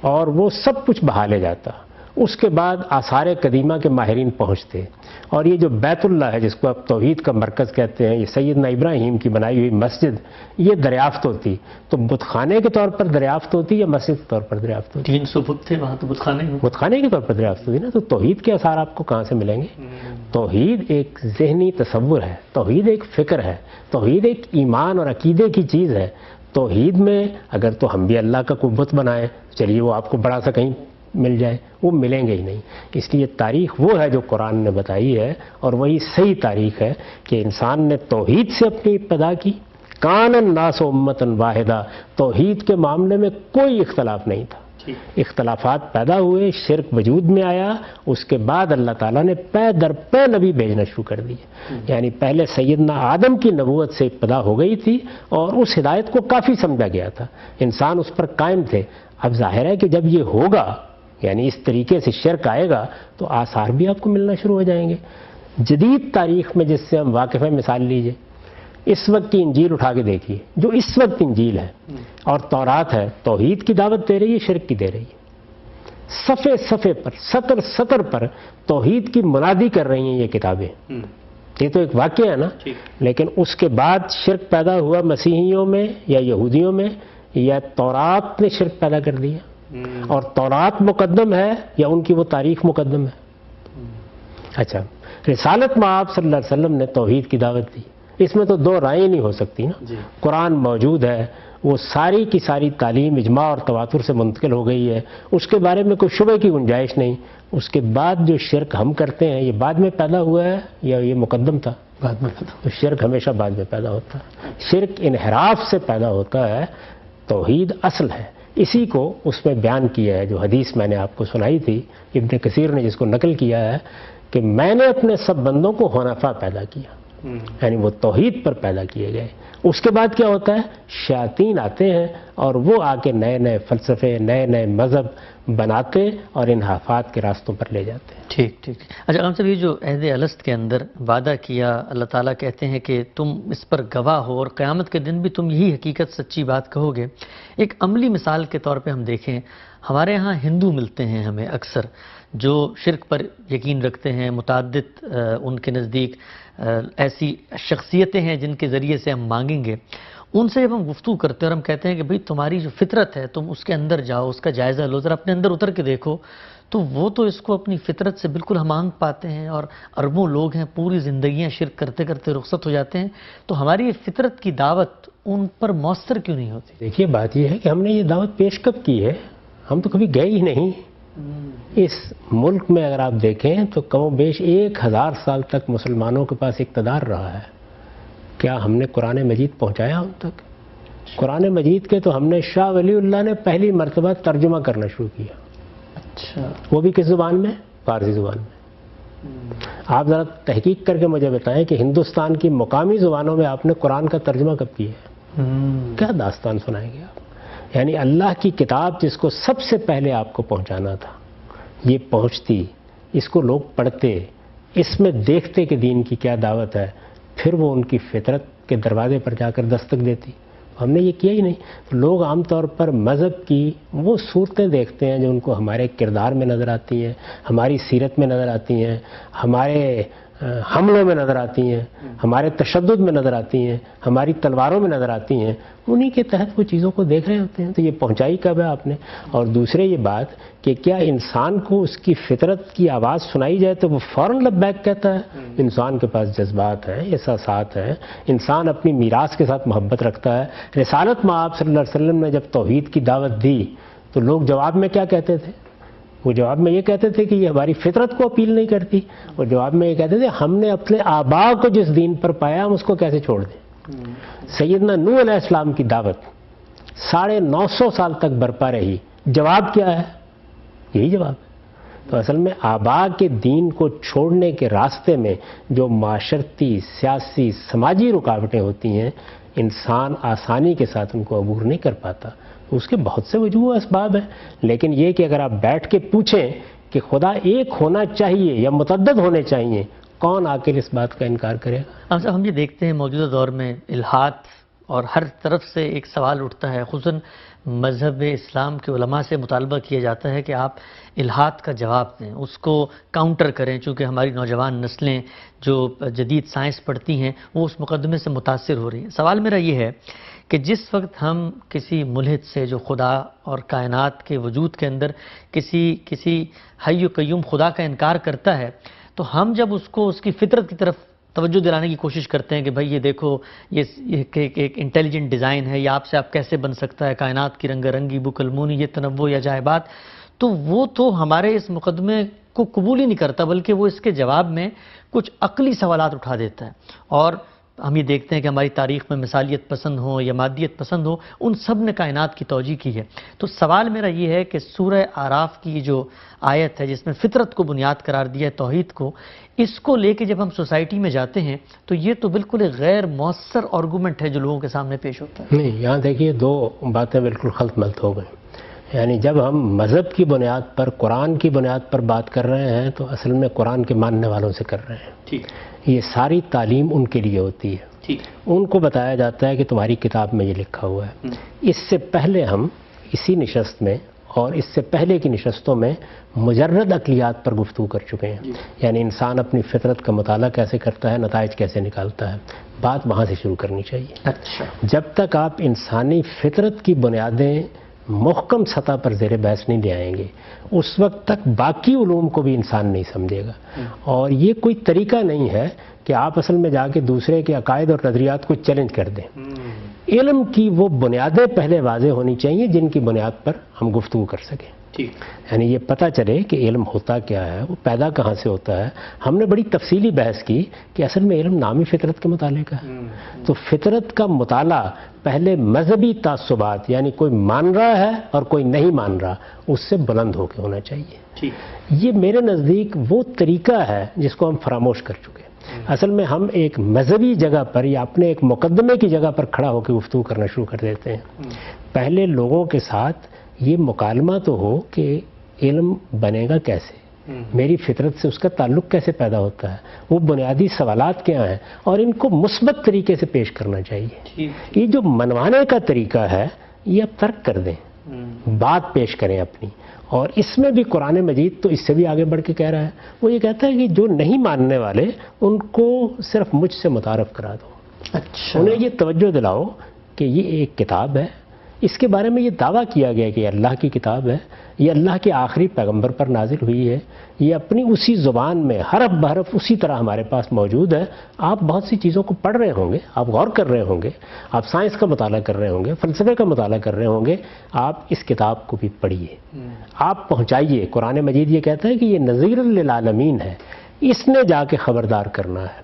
اور وہ سب کچھ بہا لے جاتا، اس کے بعد آثار قدیمہ کے ماہرین پہنچتے اور یہ جو بیت اللہ ہے جس کو آپ توحید کا مرکز کہتے ہیں، یہ سیدنا ابراہیم کی بنائی ہوئی مسجد، یہ دریافت ہوتی تو بت خانے کے طور پر دریافت ہوتی یا مسجد کے طور پر دریافت ہوتی؟ 300 بت تھے وہاں، تو بت خانے کے طور پر دریافت ہوتی نا. تو توحید کے آثار آپ کو کہاں سے ملیں گے؟ توحید ایک ذہنی تصور ہے، توحید ایک فکر ہے، توحید ایک ایمان اور عقیدے کی چیز ہے. توحید میں اگر تو ہم بھی اللہ کا کوئی بت بنائیں، چلیے وہ آپ کو بڑا سا کہیں مل جائے، وہ ملیں گے ہی نہیں. اس لیے تاریخ وہ ہے جو قرآن نے بتائی ہے اور وہی صحیح تاریخ ہے کہ انسان نے توحید سے اپنی ابتدا کی. کان الناس امۃ واحدہ، توحید کے معاملے میں کوئی اختلاف نہیں تھا. اختلافات پیدا ہوئے، شرک وجود میں آیا، اس کے بعد اللہ تعالیٰ نے پے در پے نبی بھیجنا شروع کر دیے. یعنی پہلے سیدنا آدم کی نبوت سے ابتدا ہو گئی تھی اور اس ہدایت کو کافی سمجھا گیا تھا، انسان اس پر قائم تھے. اب ظاہر ہے کہ جب یہ ہوگا، یعنی اس طریقے سے شرک آئے گا، تو آثار بھی آپ کو ملنا شروع ہو جائیں گے. جدید تاریخ میں جس سے ہم واقف ہیں، مثال لیجئے اس وقت کی انجیل اٹھا کے دیکھیے، جو اس وقت انجیل ہے اور تورات ہے، توحید کی دعوت دے رہی ہے، شرک کی دے رہی ہے. صفحے صفحے پر، سطر سطر پر توحید کی منادی کر رہی ہیں یہ کتابیں. یہ تو ایک واقعہ ہے نا. لیکن اس کے بعد شرک پیدا ہوا مسیحیوں میں یا یہودیوں میں، یا تورات نے شرک پیدا کر دیا؟ اور تورات مقدم ہے یا ان کی وہ تاریخ مقدم ہے؟ اچھا، رسالت مآب صلی اللہ علیہ وسلم نے توحید کی دعوت دی، اس میں تو دو رائیں نہیں ہو سکتی نا. قرآن موجود ہے، وہ ساری کی ساری تعلیم اجماع اور تواتر سے منتقل ہو گئی ہے، اس کے بارے میں کوئی شبہ کی گنجائش نہیں. اس کے بعد جو شرک ہم کرتے ہیں یہ بعد میں پیدا ہوا ہے یا یہ مقدم تھا؟ بعد میں. تو شرک ہمیشہ بعد میں پیدا ہوتا ہے. شرک انحراف سے پیدا ہوتا ہے، توحید اصل ہے. اسی کو اس میں بیان کیا ہے جو حدیث میں نے آپ کو سنائی تھی، ابن کثیر نے جس کو نقل کیا ہے کہ میں نے اپنے سب بندوں کو حنفاء پیدا کیا، یعنی وہ توحید پر پیدا کیے گئے. اس کے بعد کیا ہوتا ہے؟ شیاطین آتے ہیں اور وہ آ کے نئے نئے فلسفے، نئے نئے مذہب بناتے اور انحرافات کے راستوں پر لے جاتے ہیں. ٹھیک ٹھیک. اچھا امام صاحب، یہ جو عہد الست کے اندر وعدہ کیا، اللہ تعالیٰ کہتے ہیں کہ تم اس پر گواہ ہو اور قیامت کے دن بھی تم یہی حقیقت سچی بات کہو گے. ایک عملی مثال کے طور پہ ہم دیکھیں، ہمارے ہاں ہندو ملتے ہیں ہمیں اکثر، جو شرک پر یقین رکھتے ہیں. متعدد ان کے نزدیک ایسی شخصیتیں ہیں جن کے ذریعے سے ہم مانگیں گے. ان سے جب ہم گفتگو کرتے ہیں اور ہم کہتے ہیں کہ بھئی تمہاری جو فطرت ہے تم اس کے اندر جاؤ، اس کا جائزہ لو، ذرا اپنے اندر اتر کے دیکھو، تو وہ تو اس کو اپنی فطرت سے بالکل ہم آہنگ پاتے ہیں. اور اربوں لوگ ہیں پوری زندگیاں شرک کرتے کرتے رخصت ہو جاتے ہیں. تو ہماری یہ فطرت کی دعوت ان پر مؤثر کیوں نہیں ہوتی؟ دیکھیے بات یہ ہے کہ ہم نے یہ دعوت پیش کب کی ہے؟ ہم تو کبھی گئے ہی نہیں. اس ملک میں اگر آپ دیکھیں تو کم و بیش 1000 سال تک مسلمانوں کے پاس اقتدار رہا ہے. کیا ہم نے قرآن مجید پہنچایا ان تک؟ قرآن مجید کے تو ہم نے شاہ ولی اللہ نے پہلی مرتبہ ترجمہ کرنا شروع کیا. اچھا، وہ بھی کس زبان میں؟ فارسی زبان میں. آپ ذرا تحقیق کر کے مجھے بتائیں کہ ہندوستان کی مقامی زبانوں میں آپ نے قرآن کا ترجمہ کب کیا ہے؟ کیا داستان سنائیں گے آپ؟ یعنی اللہ کی کتاب جس کو سب سے پہلے آپ کو پہنچانا تھا، یہ پہنچتی، اس کو لوگ پڑھتے، اس میں دیکھتے کہ دین کی کیا دعوت ہے، پھر وہ ان کی فطرت کے دروازے پر جا کر دستک دیتی. ہم نے یہ کیا ہی نہیں. لوگ عام طور پر مذہب کی وہ صورتیں دیکھتے ہیں جو ان کو ہمارے کردار میں نظر آتی ہیں، ہماری سیرت میں نظر آتی ہیں، ہمارے حملوں میں نظر آتی ہیں، ہمارے تشدد میں نظر آتی ہیں، ہماری تلواروں میں نظر آتی ہیں. انہی کے تحت وہ چیزوں کو دیکھ رہے ہوتے ہیں. تو یہ پہنچائی کب ہے آپ نے؟ اور دوسرے یہ بات کہ کیا انسان کو اس کی فطرت کی آواز سنائی جائے تو وہ فوراً لبیک کہتا ہے؟ انسان کے پاس جذبات ہیں، احساسات ہیں، انسان اپنی میراث کے ساتھ محبت رکھتا ہے. رسالت مآب صلی اللہ علیہ وسلم نے جب توحید کی دعوت دی تو لوگ جواب میں کیا کہتے تھے؟ وہ جواب میں یہ کہتے تھے کہ یہ ہماری فطرت کو اپیل نہیں کرتی، اور جواب میں یہ کہتے تھے ہم نے اپنے آباء کو جس دین پر پایا ہم اس کو کیسے چھوڑ دیں. سیدنا نوح علیہ السلام کی دعوت 950 سال تک برپا رہی. جواب کیا ہے؟ یہی جواب ہے. تو اصل میں آباء کے دین کو چھوڑنے کے راستے میں جو معاشرتی، سیاسی، سماجی رکاوٹیں ہوتی ہیں، انسان آسانی کے ساتھ ان کو عبور نہیں کر پاتا. اس کے بہت سے وجوہ اسباب ہیں، لیکن یہ کہ اگر آپ بیٹھ کے پوچھیں کہ خدا ایک ہونا چاہیے یا متعدد ہونے چاہیے، کون آ کر اس بات کا انکار کرے گا؟ ہم یہ دیکھتے ہیں موجودہ دور میں الحاد اور ہر طرف سے ایک سوال اٹھتا ہے، خصوصاً مذہب اسلام کے علماء سے مطالبہ کیا جاتا ہے کہ آپ الحاد کا جواب دیں، اس کو کاؤنٹر کریں، چونکہ ہماری نوجوان نسلیں جو جدید سائنس پڑھتی ہیں وہ اس مقدمے سے متاثر ہو رہی ہیں. سوال میرا یہ ہے کہ جس وقت ہم کسی ملحد سے جو خدا اور کائنات کے وجود کے اندر کسی حی و قیوم خدا کا انکار کرتا ہے، تو ہم جب اس کو اس کی فطرت کی طرف توجہ دلانے کی کوشش کرتے ہیں کہ بھائی یہ دیکھو یہ ایک انٹیلیجنٹ ڈیزائن ہے، یہ آپ سے آپ کیسے بن سکتا ہے، کائنات کی رنگ رنگی بکلمونی، یہ تنوع یا جائبات، تو وہ تو ہمارے اس مقدمے کو قبول ہی نہیں کرتا، بلکہ وہ اس کے جواب میں کچھ عقلی سوالات اٹھا دیتا ہے. اور ہم یہ دیکھتے ہیں کہ ہماری تاریخ میں مثالیت پسند ہو یا مادیت پسند ہو، ان سب نے کائنات کی توجیہ کی ہے. تو سوال میرا یہ ہے کہ سورہ اعراف کی جو آیت ہے جس میں فطرت کو بنیاد قرار دیا ہے، توحید کو، اس کو لے کے جب ہم سوسائٹی میں جاتے ہیں تو یہ تو بالکل ایک غیر مؤثر آرگومنٹ ہے جو لوگوں کے سامنے پیش ہوتا ہے. نہیں، یہاں دیکھیے دو باتیں بالکل خلط ملط ہو گئیں. یعنی جب ہم مذہب کی بنیاد پر، قرآن کی بنیاد پر بات کر رہے ہیں تو اصل میں قرآن کے ماننے والوں سے کر رہے ہیں. ٹھیک. یہ ساری تعلیم ان کے لیے ہوتی ہے. ٹھیک. ان کو بتایا جاتا ہے کہ تمہاری کتاب میں یہ لکھا ہوا ہے. اس سے پہلے ہم اسی نشست میں اور اس سے پہلے کی نشستوں میں مجرد عقلیات پر گفتگو کر چکے ہیں. یعنی انسان اپنی فطرت کا مطالعہ کیسے کرتا ہے، نتائج کیسے نکالتا ہے، بات وہاں سے شروع کرنی چاہیے. اچھا. جب تک آپ انسانی فطرت کی بنیادیں محکم سطح پر زیر بحث نہیں لے آئیں گے، اس وقت تک باقی علوم کو بھی انسان نہیں سمجھے گا. اور یہ کوئی طریقہ نہیں ہے کہ آپ اصل میں جا کے دوسرے کے عقائد اور نظریات کو چیلنج کر دیں. علم کی وہ بنیادیں پہلے واضح ہونی چاہیے جن کی بنیاد پر ہم گفتگو کر سکیں. یعنی یہ پتہ چلے کہ علم ہوتا کیا ہے، وہ پیدا کہاں سے ہوتا ہے. ہم نے بڑی تفصیلی بحث کی کہ اصل میں علم نام ہی فطرت کے مطالعے کا ہے. تو فطرت کا مطالعہ پہلے مذہبی تعصبات، یعنی کوئی مان رہا ہے اور کوئی نہیں مان رہا، اس سے بلند ہو کے ہونا چاہیے. یہ میرے نزدیک وہ طریقہ ہے جس کو ہم فراموش کر چکے. اصل میں ہم ایک مذہبی جگہ پر یا اپنے ایک مقدمے کی جگہ پر کھڑا ہو کے گفتگو کرنا شروع کر دیتے ہیں. پہلے لوگوں کے ساتھ یہ مکالمہ تو ہو کہ علم بنے گا کیسے، میری فطرت سے اس کا تعلق کیسے پیدا ہوتا ہے، وہ بنیادی سوالات کیا ہیں، اور ان کو مثبت طریقے سے پیش کرنا چاہیے. یہ جو منوانے کا طریقہ ہے یہ اب ترک کر دیں، بات پیش کریں اپنی. اور اس میں بھی قرآن مجید تو اس سے بھی آگے بڑھ کے کہہ رہا ہے. وہ یہ کہتا ہے کہ جو نہیں ماننے والے ان کو صرف مجھ سے متعارف کرا دو. اچھا. انہیں یہ توجہ دلاؤ کہ یہ ایک کتاب ہے، اس کے بارے میں یہ دعویٰ کیا گیا کہ یہ اللہ کی کتاب ہے، یہ اللہ کے آخری پیغمبر پر نازل ہوئی ہے، یہ اپنی اسی زبان میں حرف بحرف اسی طرح ہمارے پاس موجود ہے. آپ بہت سی چیزوں کو پڑھ رہے ہوں گے، آپ غور کر رہے ہوں گے، آپ سائنس کا مطالعہ کر رہے ہوں گے، فلسفے کا مطالعہ کر رہے ہوں گے، آپ اس کتاب کو بھی پڑھیے، آپ پہنچائیے. قرآن مجید یہ کہتا ہے کہ یہ نذیر للعالمین ہے، اس نے جا کے خبردار کرنا ہے.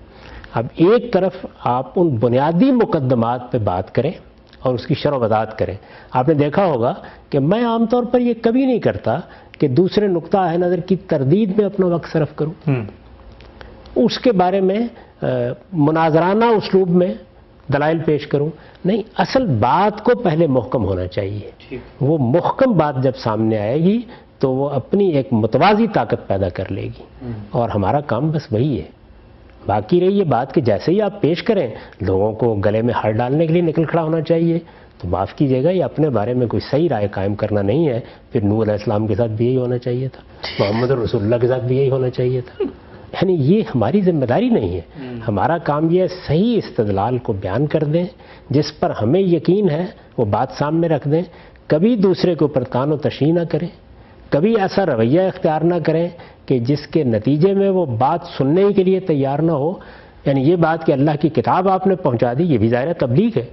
اب ایک طرف آپ ان بنیادی مقدمات پہ بات کریں اور اس کی شرح و وضاحت کریں. آپ نے دیکھا ہوگا کہ میں عام طور پر یہ کبھی نہیں کرتا کہ دوسرے نقطہ نظر کی تردید میں اپنا وقت صرف کروں، اس کے بارے میں مناظرانہ اسلوب میں دلائل پیش کروں. نہیں، اصل بات کو پہلے محکم ہونا چاہیے. وہ محکم بات جب سامنے آئے گی تو وہ اپنی ایک متوازی طاقت پیدا کر لے گی. اور ہمارا کام بس وہی ہے. باقی رہی یہ بات کہ جیسے ہی آپ پیش کریں لوگوں کو گلے میں ہار ڈالنے کے لیے نکل کھڑا ہونا چاہیے، تو معاف کیجیے گا، یہ اپنے بارے میں کوئی صحیح رائے قائم کرنا نہیں ہے. پھر نوح علیہ السلام کے ساتھ بھی یہی ہونا چاہیے تھا، محمد رسول اللہ کے ساتھ بھی یہی ہونا چاہیے تھا. یعنی یہ ہماری ذمہ داری نہیں ہے. ہمارا کام یہ صحیح استدلال کو بیان کر دیں، جس پر ہمیں یقین ہے وہ بات سامنے رکھ دیں. کبھی دوسرے کے اوپر تان و تشنیع نہ کریں، کبھی ایسا رویہ اختیار نہ کریں کہ جس کے نتیجے میں وہ بات سننے کے لیے تیار نہ ہو. یعنی یہ بات کہ اللہ کی کتاب آپ نے پہنچا دی، یہ بھی ظاہر تبلیغ ہے.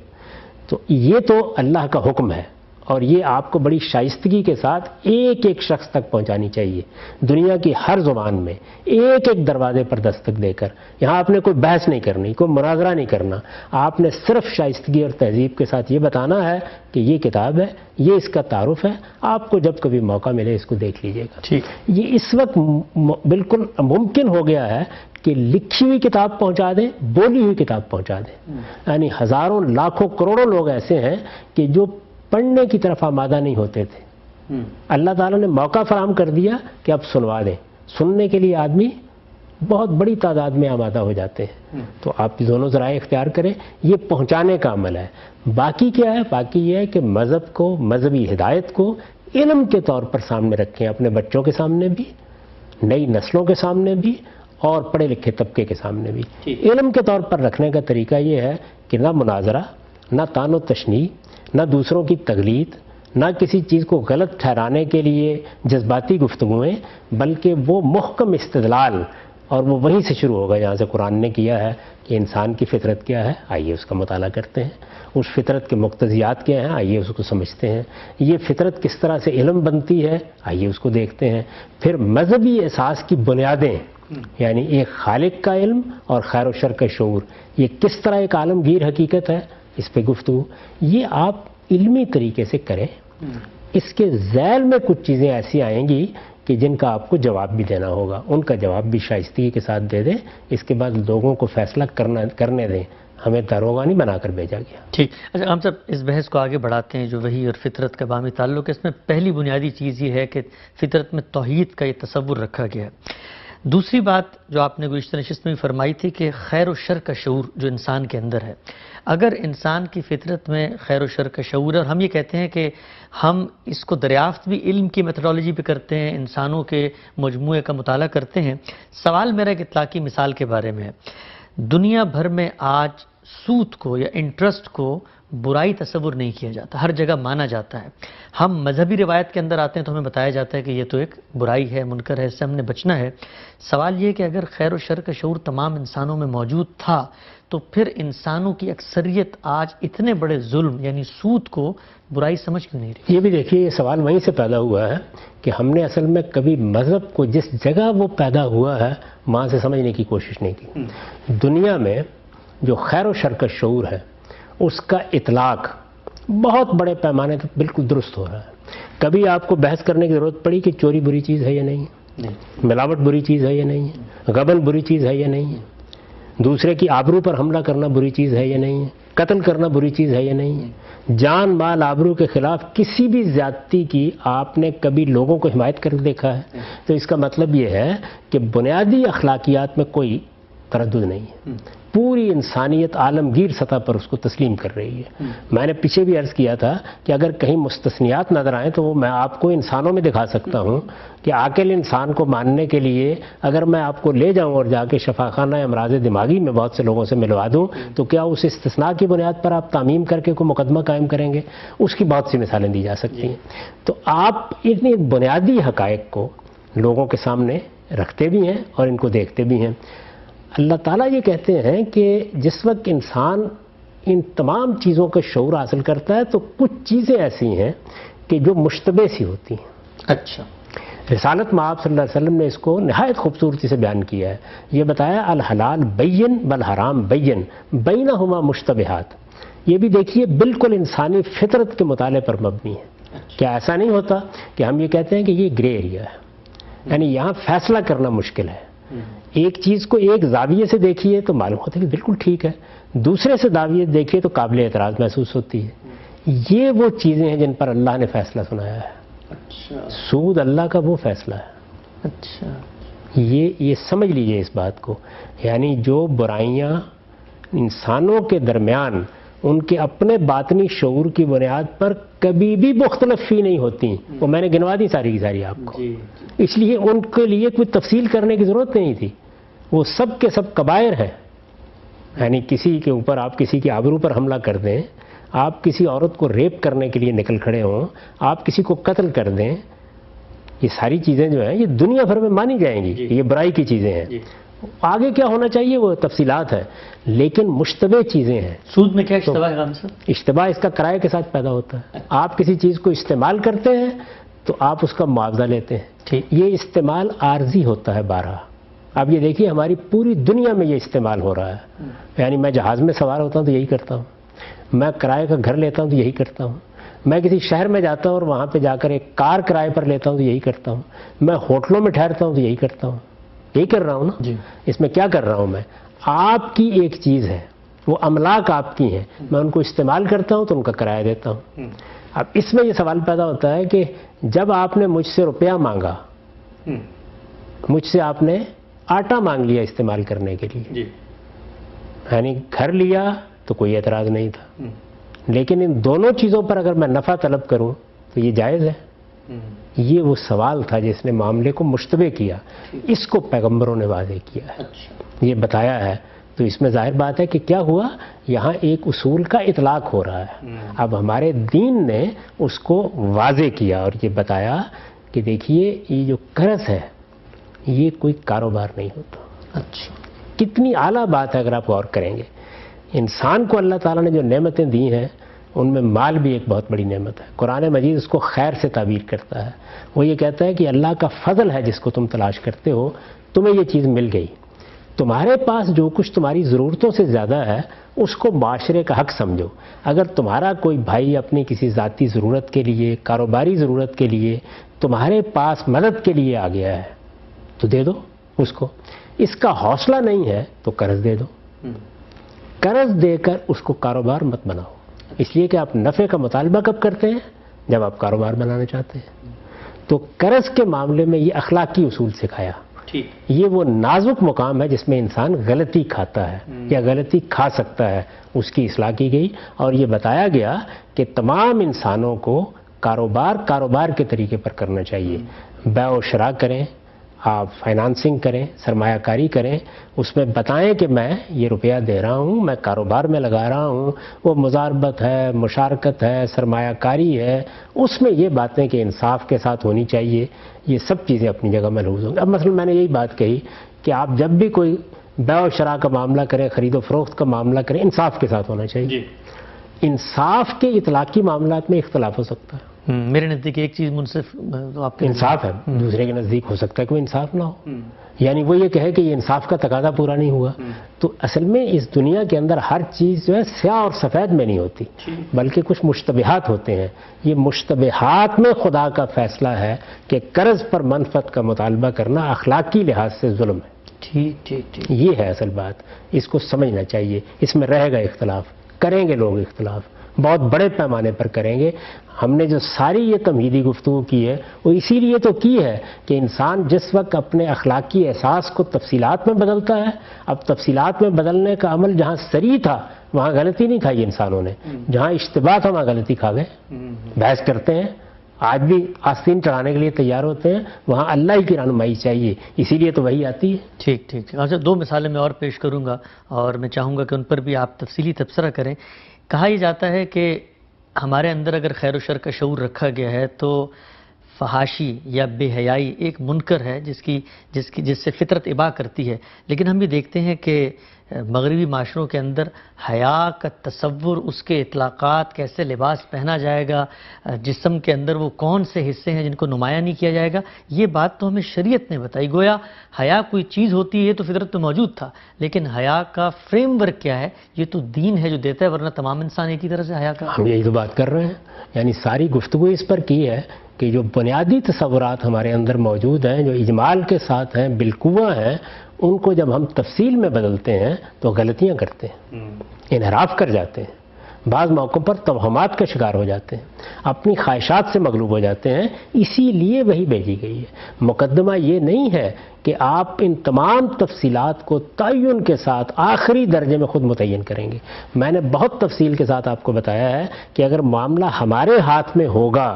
تو یہ تو اللہ کا حکم ہے اور یہ آپ کو بڑی شائستگی کے ساتھ ایک ایک شخص تک پہنچانی چاہیے، دنیا کی ہر زبان میں ایک ایک دروازے پر دستک دے کر. یہاں آپ نے کوئی بحث نہیں کرنی، کوئی مناظرہ نہیں کرنا، آپ نے صرف شائستگی اور تہذیب کے ساتھ یہ بتانا ہے کہ یہ کتاب ہے، یہ اس کا تعارف ہے، آپ کو جب کبھی موقع ملے اس کو دیکھ لیجئے گا. یہ اس وقت بالکل ممکن ہو گیا ہے کہ لکھی ہوئی کتاب پہنچا دیں، بولی ہوئی کتاب پہنچا دیں. یعنی ہزاروں لاکھوں کروڑوں لوگ ایسے ہیں کہ جو پڑھنے کی طرف آمادہ نہیں ہوتے تھے. اللہ تعالیٰ نے موقع فراہم کر دیا کہ اب سنوا دیں. سننے کے لیے آدمی بہت بڑی تعداد میں آمادہ ہو جاتے ہیں. تو آپ دونوں ذرائع اختیار کریں. یہ پہنچانے کا عمل ہے. باقی کیا ہے؟ باقی یہ ہے کہ مذہب کو، مذہبی ہدایت کو علم کے طور پر سامنے رکھیں، اپنے بچوں کے سامنے بھی، نئی نسلوں کے سامنے بھی، اور پڑھے لکھے طبقے کے سامنے بھی. علم کے طور پر رکھنے کا طریقہ یہ ہے کہ نہ مناظرہ، نہ تان و تشنیع، نہ دوسروں کی تقلید، نہ کسی چیز کو غلط ٹھہرانے کے لیے جذباتی گفتگویں، بلکہ وہ محکم استدلال. اور وہ وہیں سے شروع ہوگا جہاں سے قرآن نے کیا ہے کہ انسان کی فطرت کیا ہے، آئیے اس کا مطالعہ کرتے ہیں. اس فطرت کے مقتضیات کیا ہیں، آئیے اس کو سمجھتے ہیں. یہ فطرت کس طرح سے علم بنتی ہے، آئیے اس کو دیکھتے ہیں. پھر مذہبی احساس کی بنیادیں، یعنی ایک خالق کا علم اور خیر و شر کا شعور، یہ کس طرح ایک عالمگیر حقیقت ہے، اس پہ گفتگو. یہ آپ علمی طریقے سے کریں. اس کے ذیل میں کچھ چیزیں ایسی آئیں گی کہ جن کا آپ کو جواب بھی دینا ہوگا، ان کا جواب بھی شائستگی کے ساتھ دے دیں. اس کے بعد لوگوں کو فیصلہ کرنے دیں. ہمیں داروغہ نہیں بنا کر بھیجا گیا. ٹھیک. اچھا ہم صاحب اس بحث کو آگے بڑھاتے ہیں جو وحی اور فطرت کا باہمی تعلق ہے. اس میں پہلی بنیادی چیز یہ ہے کہ فطرت میں توحید کا یہ تصور رکھا گیا ہے. دوسری بات جو آپ نے گزشتہ نشست میں فرمائی تھی کہ خیر و شر کا شعور جو انسان کے اندر ہے، اگر انسان کی فطرت میں خیر و شر کا شعور ہے، اور ہم یہ کہتے ہیں کہ ہم اس کو دریافت بھی علم کی میتھڈالوجی پہ کرتے ہیں، انسانوں کے مجموعے کا مطالعہ کرتے ہیں، سوال میرا ایک اطلاقی مثال کے بارے میں ہے۔ دنیا بھر میں آج سود کو یا انٹرسٹ کو برائی تصور نہیں کیا جاتا، ہر جگہ مانا جاتا ہے۔ ہم مذہبی روایت کے اندر آتے ہیں تو ہمیں بتایا جاتا ہے کہ یہ تو ایک برائی ہے، منکر ہے، اس سے ہم نے بچنا ہے۔ سوال یہ کہ اگر خیر و شر کا شعور تمام انسانوں میں موجود تھا تو پھر انسانوں کی اکثریت آج اتنے بڑے ظلم یعنی سود کو برائی سمجھ کیوں نہیں رہی؟ یہ بھی دیکھیے، یہ سوال وہیں سے پیدا ہوا ہے کہ ہم نے اصل میں کبھی مذہب کو جس جگہ وہ پیدا ہوا ہے وہاں سے سمجھنے کی کوشش نہیں کی۔ دنیا میں جو خیر و شر کا شعور ہے اس کا اطلاق بہت بڑے پیمانے تک بالکل درست ہو رہا ہے۔ کبھی آپ کو بحث کرنے کی ضرورت پڑی کہ چوری بری چیز ہے یا نہیں ہے، ملاوٹ بری چیز ہے یا نہیں ہے، غبن بری چیز ہے یا نہیں ہے، دوسرے کی آبرو پر حملہ کرنا بری چیز ہے یا نہیں ہے، قتل کرنا بری چیز ہے یا نہیں ہے، جان مال آبرو کے خلاف کسی بھی زیادتی کی آپ نے کبھی لوگوں کو حمایت کر دیکھا ہے؟ تو اس کا مطلب یہ ہے کہ بنیادی اخلاقیات میں کوئی تردد نہیں ہے، پوری انسانیت عالمگیر سطح پر اس کو تسلیم کر رہی ہے۔ میں نے پیچھے بھی عرض کیا تھا کہ اگر کہیں مستثنیات نظر آئیں تو وہ میں آپ کو انسانوں میں دکھا سکتا ہوں کہ عاقل انسان کو ماننے کے لیے اگر میں آپ کو لے جاؤں اور جا کے شفاخانہ امراض دماغی میں بہت سے لوگوں سے ملوا دوں تو کیا اس استثناء کی بنیاد پر آپ تعمیم کر کے کوئی مقدمہ قائم کریں گے؟ اس کی بہت سی مثالیں دی جا سکتی ہیں۔ تو آپ اتنی بنیادی حقائق کو لوگوں کے سامنے رکھتے بھی ہیں اور ان کو دیکھتے بھی ہیں۔ اللہ تعالیٰ یہ کہتے ہیں کہ جس وقت انسان ان تمام چیزوں کا شعور حاصل کرتا ہے تو کچھ چیزیں ایسی ہیں کہ جو مشتبہ سی ہوتی ہیں۔ اچھا، رسالت مآب صلی اللہ علیہ وسلم نے اس کو نہایت خوبصورتی سے بیان کیا ہے۔ یہ بتایا الحلال بین والحرام بین بینہما مشتبہات۔ یہ بھی دیکھیے بالکل انسانی فطرت کے مطالعے پر مبنی ہے۔ کیا ایسا نہیں ہوتا کہ ہم یہ کہتے ہیں کہ یہ گرے ایریا ہے، یعنی یہاں فیصلہ کرنا مشکل ہے۔ ایک چیز کو ایک زاویے سے دیکھیے تو معلوم ہوتا ہے کہ بالکل ٹھیک ہے، دوسرے سے زاویے دیکھیے تو قابل اعتراض محسوس ہوتی ہے۔ یہ وہ چیزیں ہیں جن پر اللہ نے فیصلہ سنایا ہے۔ اچھا، سود اللہ کا وہ فیصلہ ہے۔ اچھا، یہ سمجھ لیجئے اس بات کو، یعنی جو برائیاں انسانوں کے درمیان ان کے اپنے باطنی شعور کی بنیاد پر کبھی بھی مختلف ہی نہیں ہوتی، وہ میں نے گنوا دی ساری کی ساری آپ کو، اس لیے ان کے لیے کوئی تفصیل کرنے کی ضرورت نہیں تھی، وہ سب کے سب کبائر ہیں۔ یعنی کسی کے اوپر آپ کسی کی آبرو پر حملہ کر دیں، آپ کسی عورت کو ریپ کرنے کے لیے نکل کھڑے ہوں، آپ کسی کو قتل کر دیں، یہ ساری چیزیں جو ہیں یہ دنیا بھر میں مانی جائیں گی، یہ برائی کی چیزیں ہیں۔ آگے کیا ہونا چاہیے وہ تفصیلات ہیں، لیکن مشتبہ چیزیں ہیں۔ سود میں کیا اشتباہ ہے غام صاحب؟ اشتباہ اس کا کرائے کے ساتھ پیدا ہوتا ہے۔ آپ کسی چیز کو استعمال کرتے ہیں تو آپ اس کا معاوضہ لیتے ہیں، یہ استعمال عارضی ہوتا ہے بارہا۔ اب یہ دیکھیے ہماری پوری دنیا میں یہ استعمال ہو رہا ہے، یعنی میں جہاز میں سوار ہوتا ہوں تو یہی کرتا ہوں، میں کرائے کا گھر لیتا ہوں تو یہی کرتا ہوں، میں کسی شہر میں جاتا ہوں اور وہاں پہ جا کر ایک کار کرائے پر لیتا ہوں تو یہی کرتا ہوں، میں ہوٹلوں میں ٹھہرتا ہوں تو یہی کرتا ہوں، یہی کر رہا ہوں نا۔ اس میں کیا کر رہا ہوں؟ میں آپ کی ایک چیز ہے، وہ املاک آپ کی ہیں، میں ان کو استعمال کرتا ہوں تو ان کا کرایہ دیتا ہوں۔ اب اس میں یہ سوال پیدا ہوتا ہے کہ جب آپ نے مجھ سے روپیہ مانگا، مجھ سے آپ نے آٹا مانگ لیا استعمال کرنے کے لیے، یعنی گھر لیا تو کوئی اعتراض نہیں تھا، لیکن ان دونوں چیزوں پر اگر میں نفع طلب کروں تو یہ جائز ہے؟ یہ وہ سوال تھا جس نے معاملے کو مشتبہ کیا، اس کو پیغمبروں نے واضح کیا ہے، یہ بتایا ہے۔ تو اس میں ظاہر بات ہے کہ کیا ہوا، یہاں ایک اصول کا اطلاق ہو رہا ہے۔ اب ہمارے دین نے اس کو واضح کیا اور یہ بتایا کہ دیکھیے یہ جو قرض ہے یہ کوئی کاروبار نہیں ہوتا۔ اچھا، کتنی اعلیٰ بات ہے اگر آپ غور کریں گے۔ انسان کو اللہ تعالیٰ نے جو نعمتیں دی ہیں ان میں مال بھی ایک بہت بڑی نعمت ہے۔ قرآن مجید اس کو خیر سے تعبیر کرتا ہے، وہ یہ کہتا ہے کہ اللہ کا فضل ہے جس کو تم تلاش کرتے ہو، تمہیں یہ چیز مل گئی، تمہارے پاس جو کچھ تمہاری ضرورتوں سے زیادہ ہے اس کو معاشرے کا حق سمجھو۔ اگر تمہارا کوئی بھائی اپنی کسی ذاتی ضرورت کے لیے، کاروباری ضرورت کے لیے تمہارے پاس مدد کے لیے آ گیا ہے تو دے دو اس کو، اس کا حوصلہ نہیں ہے تو قرض دے دو، قرض دے کر اس کو کاروبار مت بناؤ، اس لیے کہ آپ نفع کا مطالبہ کب کرتے ہیں؟ جب آپ کاروبار بنانا چاہتے ہیں۔ تو قرض کے معاملے میں یہ اخلاقی اصول سکھایا یہ وہ نازک مقام ہے جس میں انسان غلطی کھاتا ہے یا غلطی کھا سکتا ہے، اس کی اصلاح کی گئی، اور یہ بتایا گیا کہ تمام انسانوں کو کاروبار کے طریقے پر کرنا چاہیے۔ بیع و شراء کریں، آپ فائنانسنگ کریں، سرمایہ کاری کریں، اس میں بتائیں کہ میں یہ روپیہ دے رہا ہوں، میں کاروبار میں لگا رہا ہوں، وہ مضاربت ہے، مشارکت ہے، سرمایہ کاری ہے، اس میں یہ باتیں کہ انصاف کے ساتھ ہونی چاہیے، یہ سب چیزیں اپنی جگہ ملحوظ ہوں گی۔ اب مثلا میں نے یہی بات کہی کہ آپ جب بھی کوئی بیع و شراء کا معاملہ کریں، خرید و فروخت کا معاملہ کریں، انصاف کے ساتھ ہونا چاہیے۔ انصاف کے اطلاقی معاملات میں اختلاف ہو سکتا ہے، میرے نزدیک ایک چیز منصف تو آپ کے انصاف ہے، دوسرے کے نزدیک ہو سکتا ہے کوئی انصاف نہ ہو، یعنی وہ یہ کہے کہ یہ انصاف کا تقاضا پورا نہیں ہوا۔ تو اصل میں اس دنیا کے اندر ہر چیز جو ہے سیاہ اور سفید میں نہیں ہوتی، بلکہ کچھ مشتبہات ہوتے ہیں۔ یہ مشتبہات میں خدا کا فیصلہ ہے کہ قرض پر منفعت کا مطالبہ کرنا اخلاقی لحاظ سے ظلم ہے۔ ٹھیک یہ ہے اصل بات، اس کو سمجھنا چاہیے۔ اس میں رہے گا اختلاف، کریں گے لوگ اختلاف، بہت بڑے پیمانے پر کریں گے۔ ہم نے جو ساری یہ تمہیدی گفتگو کی ہے وہ اسی لیے تو کی ہے کہ انسان جس وقت اپنے اخلاقی احساس کو تفصیلات میں بدلتا ہے، اب تفصیلات میں بدلنے کا عمل جہاں صریح تھا وہاں غلطی نہیں کھائی انسانوں نے، جہاں اشتباہ تھا وہاں غلطی کھا گئے۔ بحث کرتے ہیں، آج بھی آستین چڑھانے کے لیے تیار ہوتے ہیں، وہاں اللہ کی رہنمائی چاہیے، اسی لیے تو وہی آتی ہے۔ ٹھیک اچھا، 2 مثالیں میں اور پیش کروں گا اور میں چاہوں گا کہ ان پر بھی آپ تفصیلی تبصرہ کریں۔ کہا یہ جاتا ہے کہ ہمارے اندر اگر خیر و شر کا شعور رکھا گیا ہے تو فحاشی یا بے حیائی ایک منکر ہے جس سے فطرت ابا کرتی ہے، لیکن ہم یہ دیکھتے ہیں کہ مغربی معاشروں کے اندر حیا کا تصور، اس کے اطلاقات، کیسے لباس پہنا جائے گا، جسم کے اندر وہ کون سے حصے ہیں جن کو نمایاں نہیں کیا جائے گا، یہ بات تو ہمیں شریعت نے بتائی۔ گویا حیا کوئی چیز ہوتی ہے تو فطرت تو موجود تھا، لیکن حیا کا فریم ورک کیا ہے یہ تو دین ہے جو دیتا ہے، ورنہ تمام انسان ایک ہی طرح سے حیا کا۔ ہم یہی تو بات کر رہے ہیں، یعنی ساری گفتگو اس پر کی ہے کہ جو بنیادی تصورات ہمارے اندر موجود ہیں، جو اجمال کے ساتھ ہیں، بالقوہ ہیں، ان کو جب ہم تفصیل میں بدلتے ہیں تو غلطیاں کرتے ہیں، انحراف کر جاتے ہیں، بعض موقعوں پر توہمات کا شکار ہو جاتے ہیں، اپنی خواہشات سے مغلوب ہو جاتے ہیں۔ اسی لیے وہی بھیجی گئی ہے۔ مقدمہ یہ نہیں ہے کہ آپ ان تمام تفصیلات کو تعین کے ساتھ آخری درجے میں خود متعین کریں گے۔ میں نے بہت تفصیل کے ساتھ آپ کو بتایا ہے کہ اگر معاملہ ہمارے ہاتھ میں ہوگا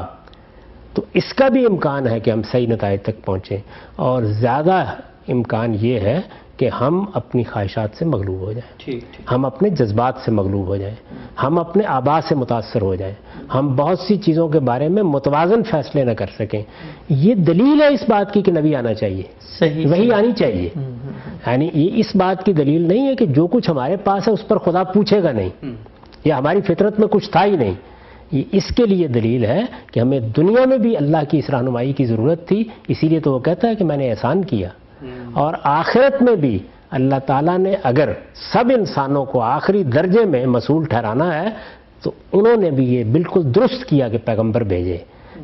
تو اس کا بھی امکان ہے کہ ہم صحیح نتائج تک پہنچیں، اور زیادہ امکان یہ ہے کہ ہم اپنی خواہشات سے مغلوب ہو جائیں، ہم اپنے جذبات سے مغلوب ہو جائیں، ہم اپنے آباء سے متاثر ہو جائیں، ہم بہت سی چیزوں کے بارے میں متوازن فیصلے نہ کر سکیں۔ یہ دلیل ہے اس بات کی کہ نبی آنا چاہیے، وہی آنی چاہیے، یعنی یہ اس بات کی دلیل نہیں ہے کہ جو کچھ ہمارے پاس ہے اس پر خدا پوچھے گا نہیں، یا ہماری فطرت میں کچھ تھا ہی نہیں۔ یہ اس کے لیے دلیل ہے کہ ہمیں دنیا میں بھی اللہ کی اس رہنمائی کی ضرورت تھی، اسی لیے تو وہ کہتا ہے کہ میں نے احسان کیا، اور آخرت میں بھی اللہ تعالیٰ نے اگر سب انسانوں کو آخری درجے میں مسئول ٹھہرانا ہے تو انہوں نے بھی یہ بالکل درست کیا کہ پیغمبر بھیجے۔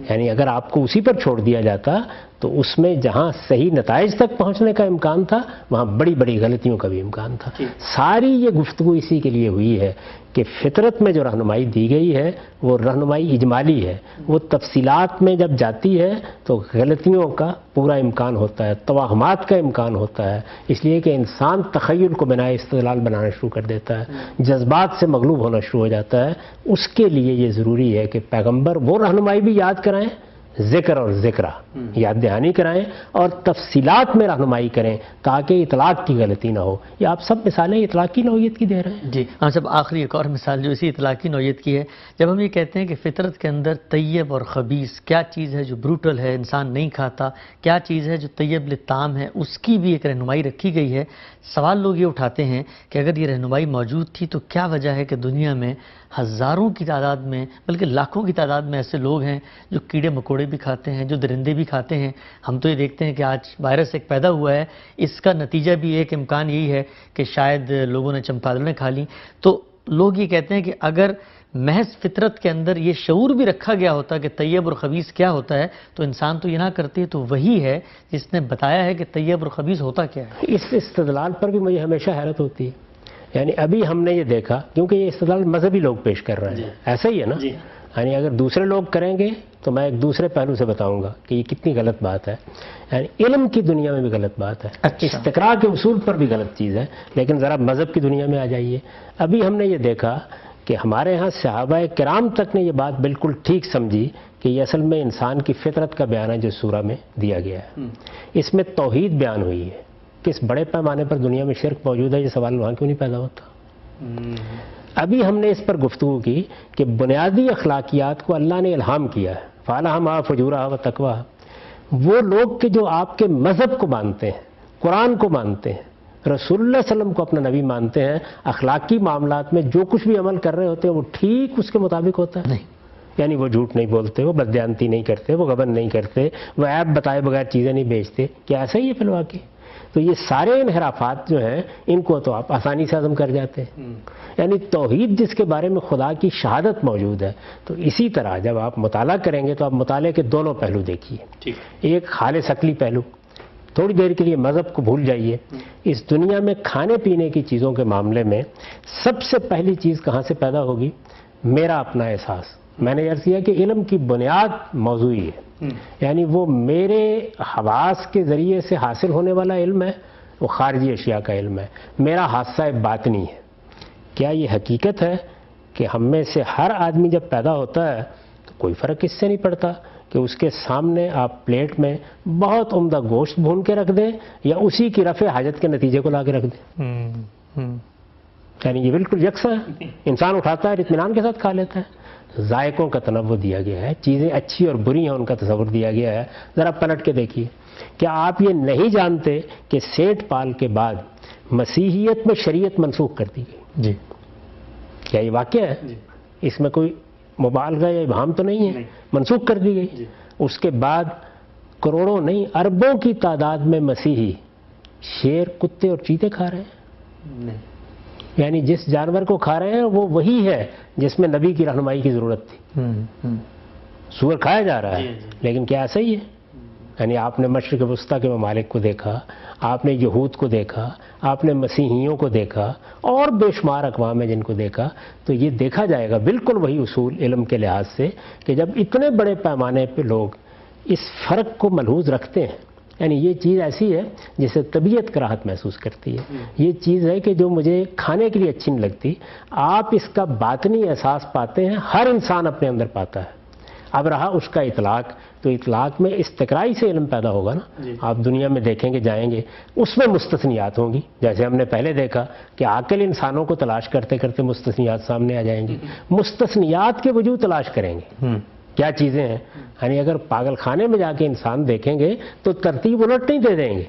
یعنی اگر آپ کو اسی پر چھوڑ دیا جاتا تو اس میں جہاں صحیح نتائج تک پہنچنے کا امکان تھا وہاں بڑی بڑی غلطیوں کا بھی امکان تھا۔ ساری یہ گفتگو اسی کے لیے ہوئی ہے کہ فطرت میں جو رہنمائی دی گئی ہے وہ رہنمائی اجمالی ہے، وہ تفصیلات میں جب جاتی ہے تو غلطیوں کا پورا امکان ہوتا ہے، توہمات کا امکان ہوتا ہے، اس لیے کہ انسان تخیل کو بنائے استدلال بنانا شروع کر دیتا ہے، جذبات سے مغلوب ہونا شروع ہو جاتا ہے۔ اس کے لیے یہ ضروری ہے کہ پیغمبر وہ رہنمائی بھی یاد کرائیں، ذکر اور ذکرہ یاد دہانی کرائیں، اور تفصیلات میں رہنمائی کریں تاکہ اطلاق کی غلطی نہ ہو۔ یہ آپ سب مثالیں اطلاقی نوعیت کی دے رہے ہیں۔ جی ہاں صاحب، آخری ایک اور مثال جو اسی اطلاقی نوعیت کی ہے، جب ہم یہ کہتے ہیں کہ فطرت کے اندر طیب اور خبیث، کیا چیز ہے جو بروٹل ہے انسان نہیں کھاتا، کیا چیز ہے جو طیب لطعام ہے، اس کی بھی ایک رہنمائی رکھی گئی ہے۔ سوال لوگ یہ اٹھاتے ہیں کہ اگر یہ رہنمائی موجود تھی تو کیا وجہ ہے کہ دنیا میں ہزاروں کی تعداد میں بلکہ لاکھوں کی تعداد میں ایسے لوگ ہیں جو کیڑے مکوڑے بھی کھاتے ہیں، جو درندے بھی کھاتے ہیں۔ ہم تو یہ دیکھتے ہیں کہ آج وائرس ایک پیدا ہوا ہے، اس کا نتیجہ بھی ایک امکان یہی ہے کہ شاید لوگوں نے چمپادڑیں کھا لیں۔ تو لوگ یہ کہتے ہیں کہ اگر محض فطرت کے اندر یہ شعور بھی رکھا گیا ہوتا کہ طیب اور خبیث کیا ہوتا ہے تو انسان تو یہ نہ کرتے۔ تو وہی ہے جس نے بتایا ہے کہ طیب اور خبیث ہوتا کیا ہے۔ اس استدلال پر بھی مجھے ہمیشہ حیرت ہوتی ہے، یعنی ابھی ہم نے یہ دیکھا، کیونکہ یہ استدلال مذہبی لوگ پیش کر رہے ہیں، ایسا ہی ہے نا، یعنی اگر دوسرے لوگ کریں گے تو میں ایک دوسرے پہلو سے بتاؤں گا کہ یہ کتنی غلط بات ہے. یعنی علم کی دنیا میں بھی غلط بات ہے, استقراء کے اصول پر بھی غلط چیز ہے. لیکن ذرا مذہب کی دنیا میں آ جائیے. ابھی ہم نے یہ دیکھا کہ ہمارے ہاں صحابہ کرام تک نے یہ بات بالکل ٹھیک سمجھی کہ یہ اصل میں انسان کی فطرت کا بیان ہے جو سورہ میں دیا گیا ہے. اس میں توحید بیان ہوئی ہے. کس بڑے پیمانے پر دنیا میں شرک موجود ہے, یہ سوال وہاں کیوں نہیں پیدا ہوتا؟ ابھی ہم نے اس پر گفتگو کی کہ بنیادی اخلاقیات کو اللہ نے الہام کیا ہے. فَعَلَهَمَا فُجُورَهَا وَتَقْوَاهَا. وہ لوگ کہ جو آپ کے مذہب کو مانتے ہیں, قرآن کو مانتے ہیں, رسول اللہ صلی اللہ علیہ وسلم کو اپنا نبی مانتے ہیں, اخلاقی معاملات میں جو کچھ بھی عمل کر رہے ہوتے ہیں وہ ٹھیک اس کے مطابق ہوتا ہے. یعنی وہ جھوٹ نہیں بولتے, وہ بددیانتی نہیں کرتے, وہ غبن نہیں کرتے, وہ عیب بتائے بغیر چیزیں نہیں بیچتے. کیا ایسا ہی ہے فی الواقع؟ تو یہ سارے انحرافات جو ہیں ان کو تو آپ آسانی سے ہضم کر جاتے ہیں. یعنی توحید جس کے بارے میں خدا کی شہادت موجود ہے. تو اسی طرح جب آپ مطالعہ کریں گے تو آپ مطالعے کے دونوں پہلو دیکھیے. ایک خالص عقلی پہلو, تھوڑی دیر کے لیے مذہب کو بھول جائیے. اس دنیا میں کھانے پینے کی چیزوں کے معاملے میں سب سے پہلی چیز کہاں سے پیدا ہوگی؟ میرا اپنا احساس. میں نے عرض کیا کہ علم کی بنیاد موضوعی ہے. یعنی وہ میرے حواس کے ذریعے سے حاصل ہونے والا علم ہے, وہ خارجی اشیاء کا علم ہے. میرا حادثہ باطنی ہے. کیا یہ حقیقت ہے کہ ہم میں سے ہر آدمی جب پیدا ہوتا ہے تو کوئی فرق اس سے نہیں پڑتا کہ اس کے سامنے آپ پلیٹ میں بہت عمدہ گوشت بھون کے رکھ دیں یا اسی کی رفع حاجت کے نتیجے کو لا کے رکھ دیں؟ یعنی یہ بالکل یکساں ہے. انسان اٹھاتا ہے اطمینان کے ساتھ کھا لیتا ہے. ذائقوں کا تنوع دیا گیا ہے, چیزیں اچھی اور بری ہیں ان کا تصور دیا گیا ہے. ذرا پلٹ کے دیکھیے. کیا آپ یہ نہیں جانتے کہ سینٹ پال کے بعد مسیحیت میں شریعت منسوخ کر دی گئی؟ جی. کیا یہ واقعہ ہے؟ اس میں کوئی مبالغہ یا ابہام تو نہیں ہے؟ منسوخ کر دی گئی. اس کے بعد کروڑوں نہیں اربوں کی تعداد میں مسیحی شیر, کتے اور چیتے کھا رہے ہیں. یعنی جس جانور کو کھا رہے ہیں وہ وہی ہے جس میں نبی کی رہنمائی کی ضرورت تھی. سور کھایا جا رہا ہے. لیکن کیا ایسا ہی ہے؟ یعنی آپ نے مشرق وسطیٰ کے ممالک کو دیکھا, آپ نے یہود کو دیکھا, آپ نے مسیحیوں کو دیکھا اور بے شمار اقوام ہیں جن کو دیکھا, تو یہ دیکھا جائے گا بالکل وہی اصول علم کے لحاظ سے کہ جب اتنے بڑے پیمانے پہ لوگ اس فرق کو ملحوظ رکھتے ہیں. یعنی یہ چیز ایسی ہے جسے طبیعت کراہت محسوس کرتی ہے. یہ چیز ہے کہ جو مجھے کھانے کے لیے اچھی نہیں لگتی, آپ اس کا باطنی احساس پاتے ہیں, ہر انسان اپنے اندر پاتا ہے. اب رہا اس کا اطلاق, تو اطلاق میں استقرائی سے علم پیدا ہوگا نا. آپ دنیا میں دیکھیں گے, جائیں گے, اس میں مستثنیات ہوں گی. جیسے ہم نے پہلے دیکھا کہ عاقل انسانوں کو تلاش کرتے کرتے مستثنیات سامنے آ جائیں گی. مستثنیات کے وجود تلاش کریں گے کیا چیزیں ہیں. یعنی اگر پاگل خانے میں جا کے انسان دیکھیں گے تو ترتیب الٹ نہیں دے دیں گے,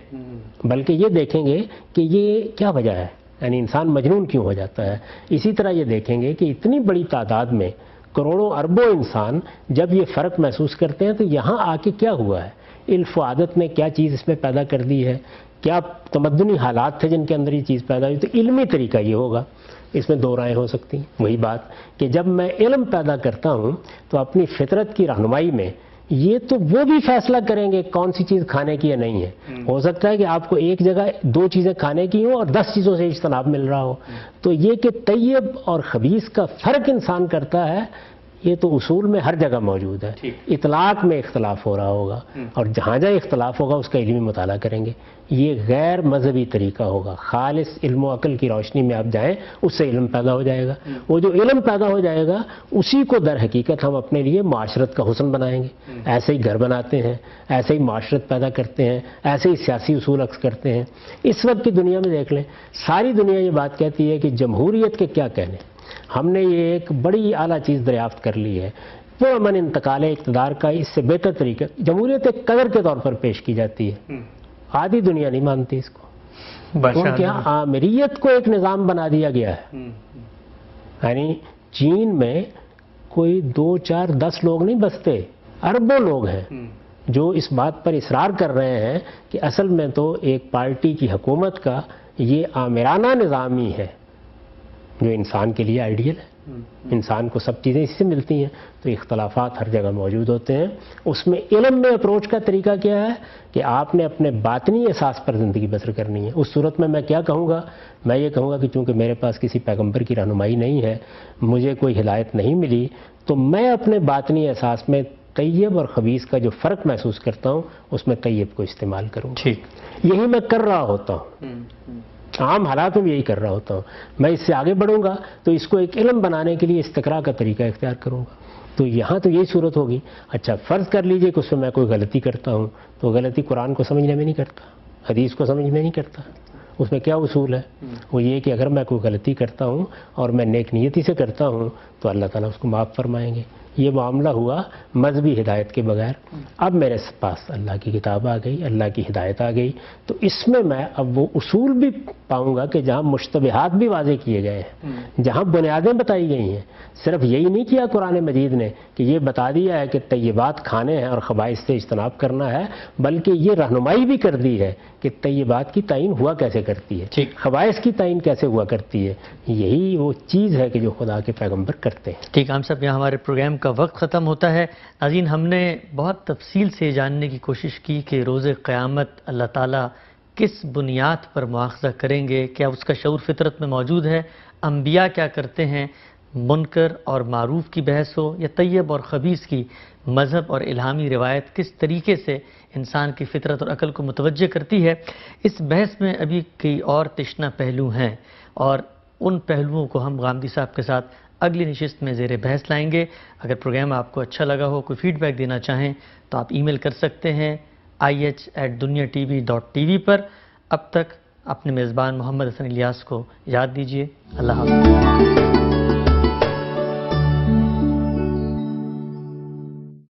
بلکہ یہ دیکھیں گے کہ یہ کیا وجہ ہے, یعنی انسان مجنون کیوں ہو جاتا ہے. اسی طرح یہ دیکھیں گے کہ اتنی بڑی تعداد میں کروڑوں اربوں انسان جب یہ فرق محسوس کرتے ہیں تو یہاں آ کے کیا ہوا ہے, علف و عادت نے کیا چیز اس میں پیدا کر دی ہے, کیا تمدنی حالات تھے جن کے اندر یہ چیز پیدا ہوئی. تو علمی طریقہ یہ ہوگا. اس میں دو رائیں ہو سکتی ہیں. وہی بات کہ جب میں علم پیدا کرتا ہوں تو اپنی فطرت کی رہنمائی میں یہ تو وہ بھی فیصلہ کریں گے کون سی چیز کھانے کی یا نہیں ہے. ہو سکتا ہے کہ آپ کو ایک جگہ دو چیزیں کھانے کی ہوں اور 10 چیزوں سے اجتناب مل رہا ہو. تو یہ کہ طیب اور خبیث کا فرق انسان کرتا ہے, یہ تو اصول میں ہر جگہ موجود ہے. اطلاق میں اختلاف ہو رہا ہوگا, اور جہاں جہاں اختلاف ہوگا اس کا علمی مطالعہ کریں گے. یہ غیر مذہبی طریقہ ہوگا. خالص علم و عقل کی روشنی میں آپ جائیں, اس سے علم پیدا ہو جائے گا. وہ جو علم پیدا ہو جائے گا اسی کو در حقیقت ہم اپنے لیے معاشرت کا حسن بنائیں گے. ایسے ہی گھر بناتے ہیں, ایسے ہی معاشرت پیدا کرتے ہیں, ایسے ہی سیاسی اصول عکس کرتے ہیں. اس وقت کی دنیا میں دیکھ لیں, ساری دنیا یہ بات کہتی ہے کہ جمہوریت کے کیا کہنے. ہم نے یہ ایک بڑی اعلیٰ چیز دریافت کر لی ہے, پرامن انتقال اقتدار کا اس سے بہتر طریقہ جمہوریت ایک قدر کے طور پر پیش کی جاتی ہے. آدھی دنیا نہیں مانتی اس کو, کیونکہ آمریت کو ایک نظام بنا دیا گیا ہے. یعنی چین میں کوئی 2 4 10 لوگ نہیں بستے, اربوں لوگ ہیں جو اس بات پر اصرار کر رہے ہیں کہ اصل میں تو ایک پارٹی کی حکومت کا یہ آمرانہ نظام ہی ہے جو انسان کے لیے آئیڈیل ہے. انسان کو سب چیزیں اس سے ملتی ہیں. تو اختلافات ہر جگہ موجود ہوتے ہیں. اس میں علم میں اپروچ کا طریقہ کیا ہے کہ آپ نے اپنے باطنی احساس پر زندگی بسر کرنی ہے. اس صورت میں کیا کہوں گا, میں یہ کہوں گا کہ چونکہ میرے پاس کسی پیغمبر کی رہنمائی نہیں ہے, مجھے کوئی ہدایت نہیں ملی, تو میں اپنے باطنی احساس میں طیب اور خبیث کا جو فرق محسوس کرتا ہوں اس میں طیب کو استعمال کروں گا. یہی میں کر رہا ہوتا ہوں، عام حالات میں یہی کر رہا ہوتا ہوں. میں اس سے آگے بڑھوں گا تو اس کو ایک علم بنانے کے لیے استقراء کا طریقہ اختیار کروں گا. تو یہاں تو یہی صورت ہوگی. اچھا فرض کر لیجئے کہ اس میں کوئی غلطی کرتا ہوں، تو غلطی قرآن کو سمجھنے میں نہیں کرتا، حدیث کو سمجھ میں نہیں کرتا. اس میں کیا اصول ہے؟ وہ یہ کہ اگر میں کوئی غلطی کرتا ہوں اور میں نیک نیتی سے کرتا ہوں تو اللہ تعالیٰ اس کو معاف فرمائیں گے. یہ معاملہ ہوا مذہبی ہدایت کے بغیر. اب میرے پاس اللہ کی کتاب آ گئی، اللہ کی ہدایت آ گئی، تو اس میں میں اب وہ اصول بھی پاؤں گا کہ جہاں مشتبہات بھی واضح کیے گئے ہیں، جہاں بنیادیں بتائی گئی ہیں. صرف یہی نہیں کیا قرآن مجید نے کہ یہ بتا دیا ہے کہ طیبات کھانے ہیں اور خبائث سے اجتناب کرنا ہے، بلکہ یہ رہنمائی بھی کر دی ہے کہ طیبات کی تعین ہوا کیسے کرتی ہے، خبائث کی تعین کیسے ہوا کرتی ہے. یہی وہ چیز ہے کہ جو خدا کے پیغمبر کرتے ہیں. ٹھیک عام صاحب، یہاں ہمارے پروگرام کا وقت ختم ہوتا ہے. ناظرین، ہم نے بہت تفصیل سے جاننے کی کوشش کی کہ روز قیامت اللہ تعالیٰ کس بنیاد پر مواخذہ کریں گے، کیا اس کا شعور فطرت میں موجود ہے، انبیاء کیا کرتے ہیں، منکر اور معروف کی بحث ہو یا طیب اور خبیث کی، مذہب اور الہامی روایت کس طریقے سے انسان کی فطرت اور عقل کو متوجہ کرتی ہے. اس بحث میں ابھی کئی اور تشنہ پہلو ہیں اور ان پہلوؤں کو ہم غامدی صاحب کے ساتھ اگلی نشست میں زیر بحث لائیں گے. اگر پروگرام آپ کو اچھا لگا ہو، کوئی فیڈ بیک دینا چاہیں تو آپ ای میل کر سکتے ہیں ih@dunyatv.tv پر. اب تک اپنے میزبان محمد حسن الیاس کو یاد دیجیے. اللہ حافظ.